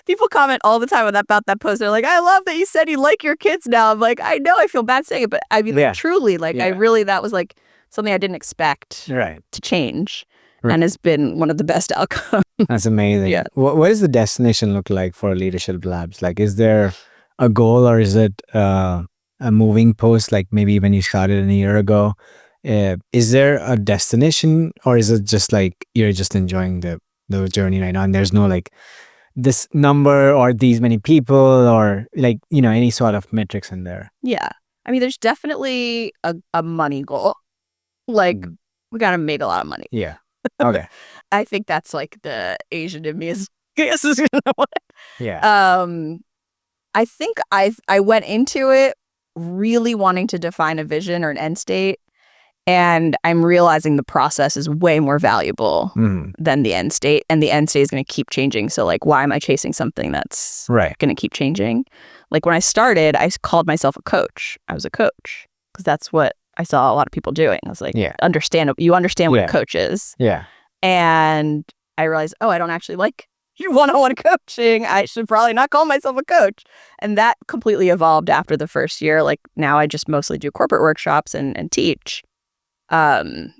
S1: People comment all the time about that post. They're like, I love that you said you like your kids now. I'm like, I know I feel bad saying it, but I mean, truly, like, that was like something I didn't expect to change and has been one of the best outcomes.
S3: That's amazing. Yeah. What does the destination look like for Leadership Labs? Like, is there a goal or is it a moving post? Like maybe when you started a year ago, is there a destination or is it just like you're just enjoying the journey right now and there's no like this number or these many people or like, any sort of metrics in there?
S1: Yeah. I mean, there's definitely a money goal. Like we got to make a lot of money.
S3: Yeah. Okay.
S1: I think that's like the Asian in me is
S3: Yeah.
S1: I think I went into it really wanting to define a vision or an end state. And I'm realizing the process is way more valuable than the end state. And the end state is going to keep changing. So like, why am I chasing something that's going to keep changing? Like when I started, I called myself a coach. I was a coach because that's what I saw a lot of people doing. I was like, you understand what a coach is.
S3: Yeah.
S1: And I realized, I don't actually like one-on-one coaching. I should probably not call myself a coach. And that completely evolved after the first year. Like now I just mostly do corporate workshops and teach. And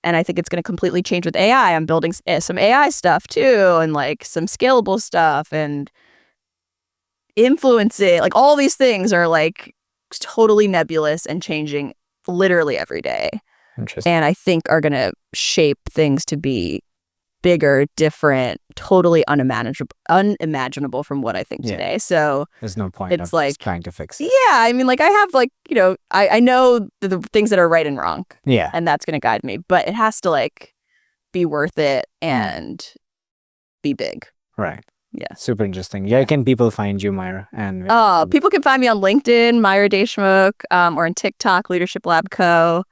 S1: I think it's going to completely change with AI. I'm building some AI stuff too, and like some scalable stuff and influencing. Like all these things are like totally nebulous and changing literally every day.
S3: Interesting.
S1: and I think are going to shape things to be bigger, different, totally unimaginable from what I think today. So
S3: there's no point
S1: it's
S3: of
S1: like
S3: trying to fix it.
S1: Yeah, I mean, like I have like, I know the things that are right and wrong,
S3: Yeah.
S1: and that's going to guide me, but it has to like be worth it and be big.
S3: Right.
S1: Yeah.
S3: Super interesting. Yeah, can people find you, Myra? And
S1: People can find me on LinkedIn, Myra Deshmukh, or on TikTok, Leadership Lab Co.,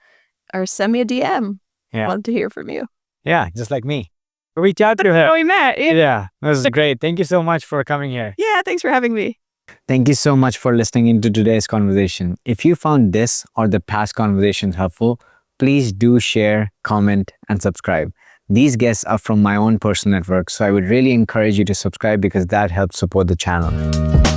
S1: or send me a DM.
S3: Yeah.
S1: Love to hear from you.
S3: Yeah, just like me. Reach out to her.
S1: Oh, we met.
S3: Yeah, that was great. Thank you so much for coming here.
S1: Yeah, thanks for having me.
S2: Thank you so much for listening into today's conversation. If you found this or the past conversations helpful, please do share, comment, and subscribe. These guests are from my own personal network, so I would really encourage you to subscribe because that helps support the channel.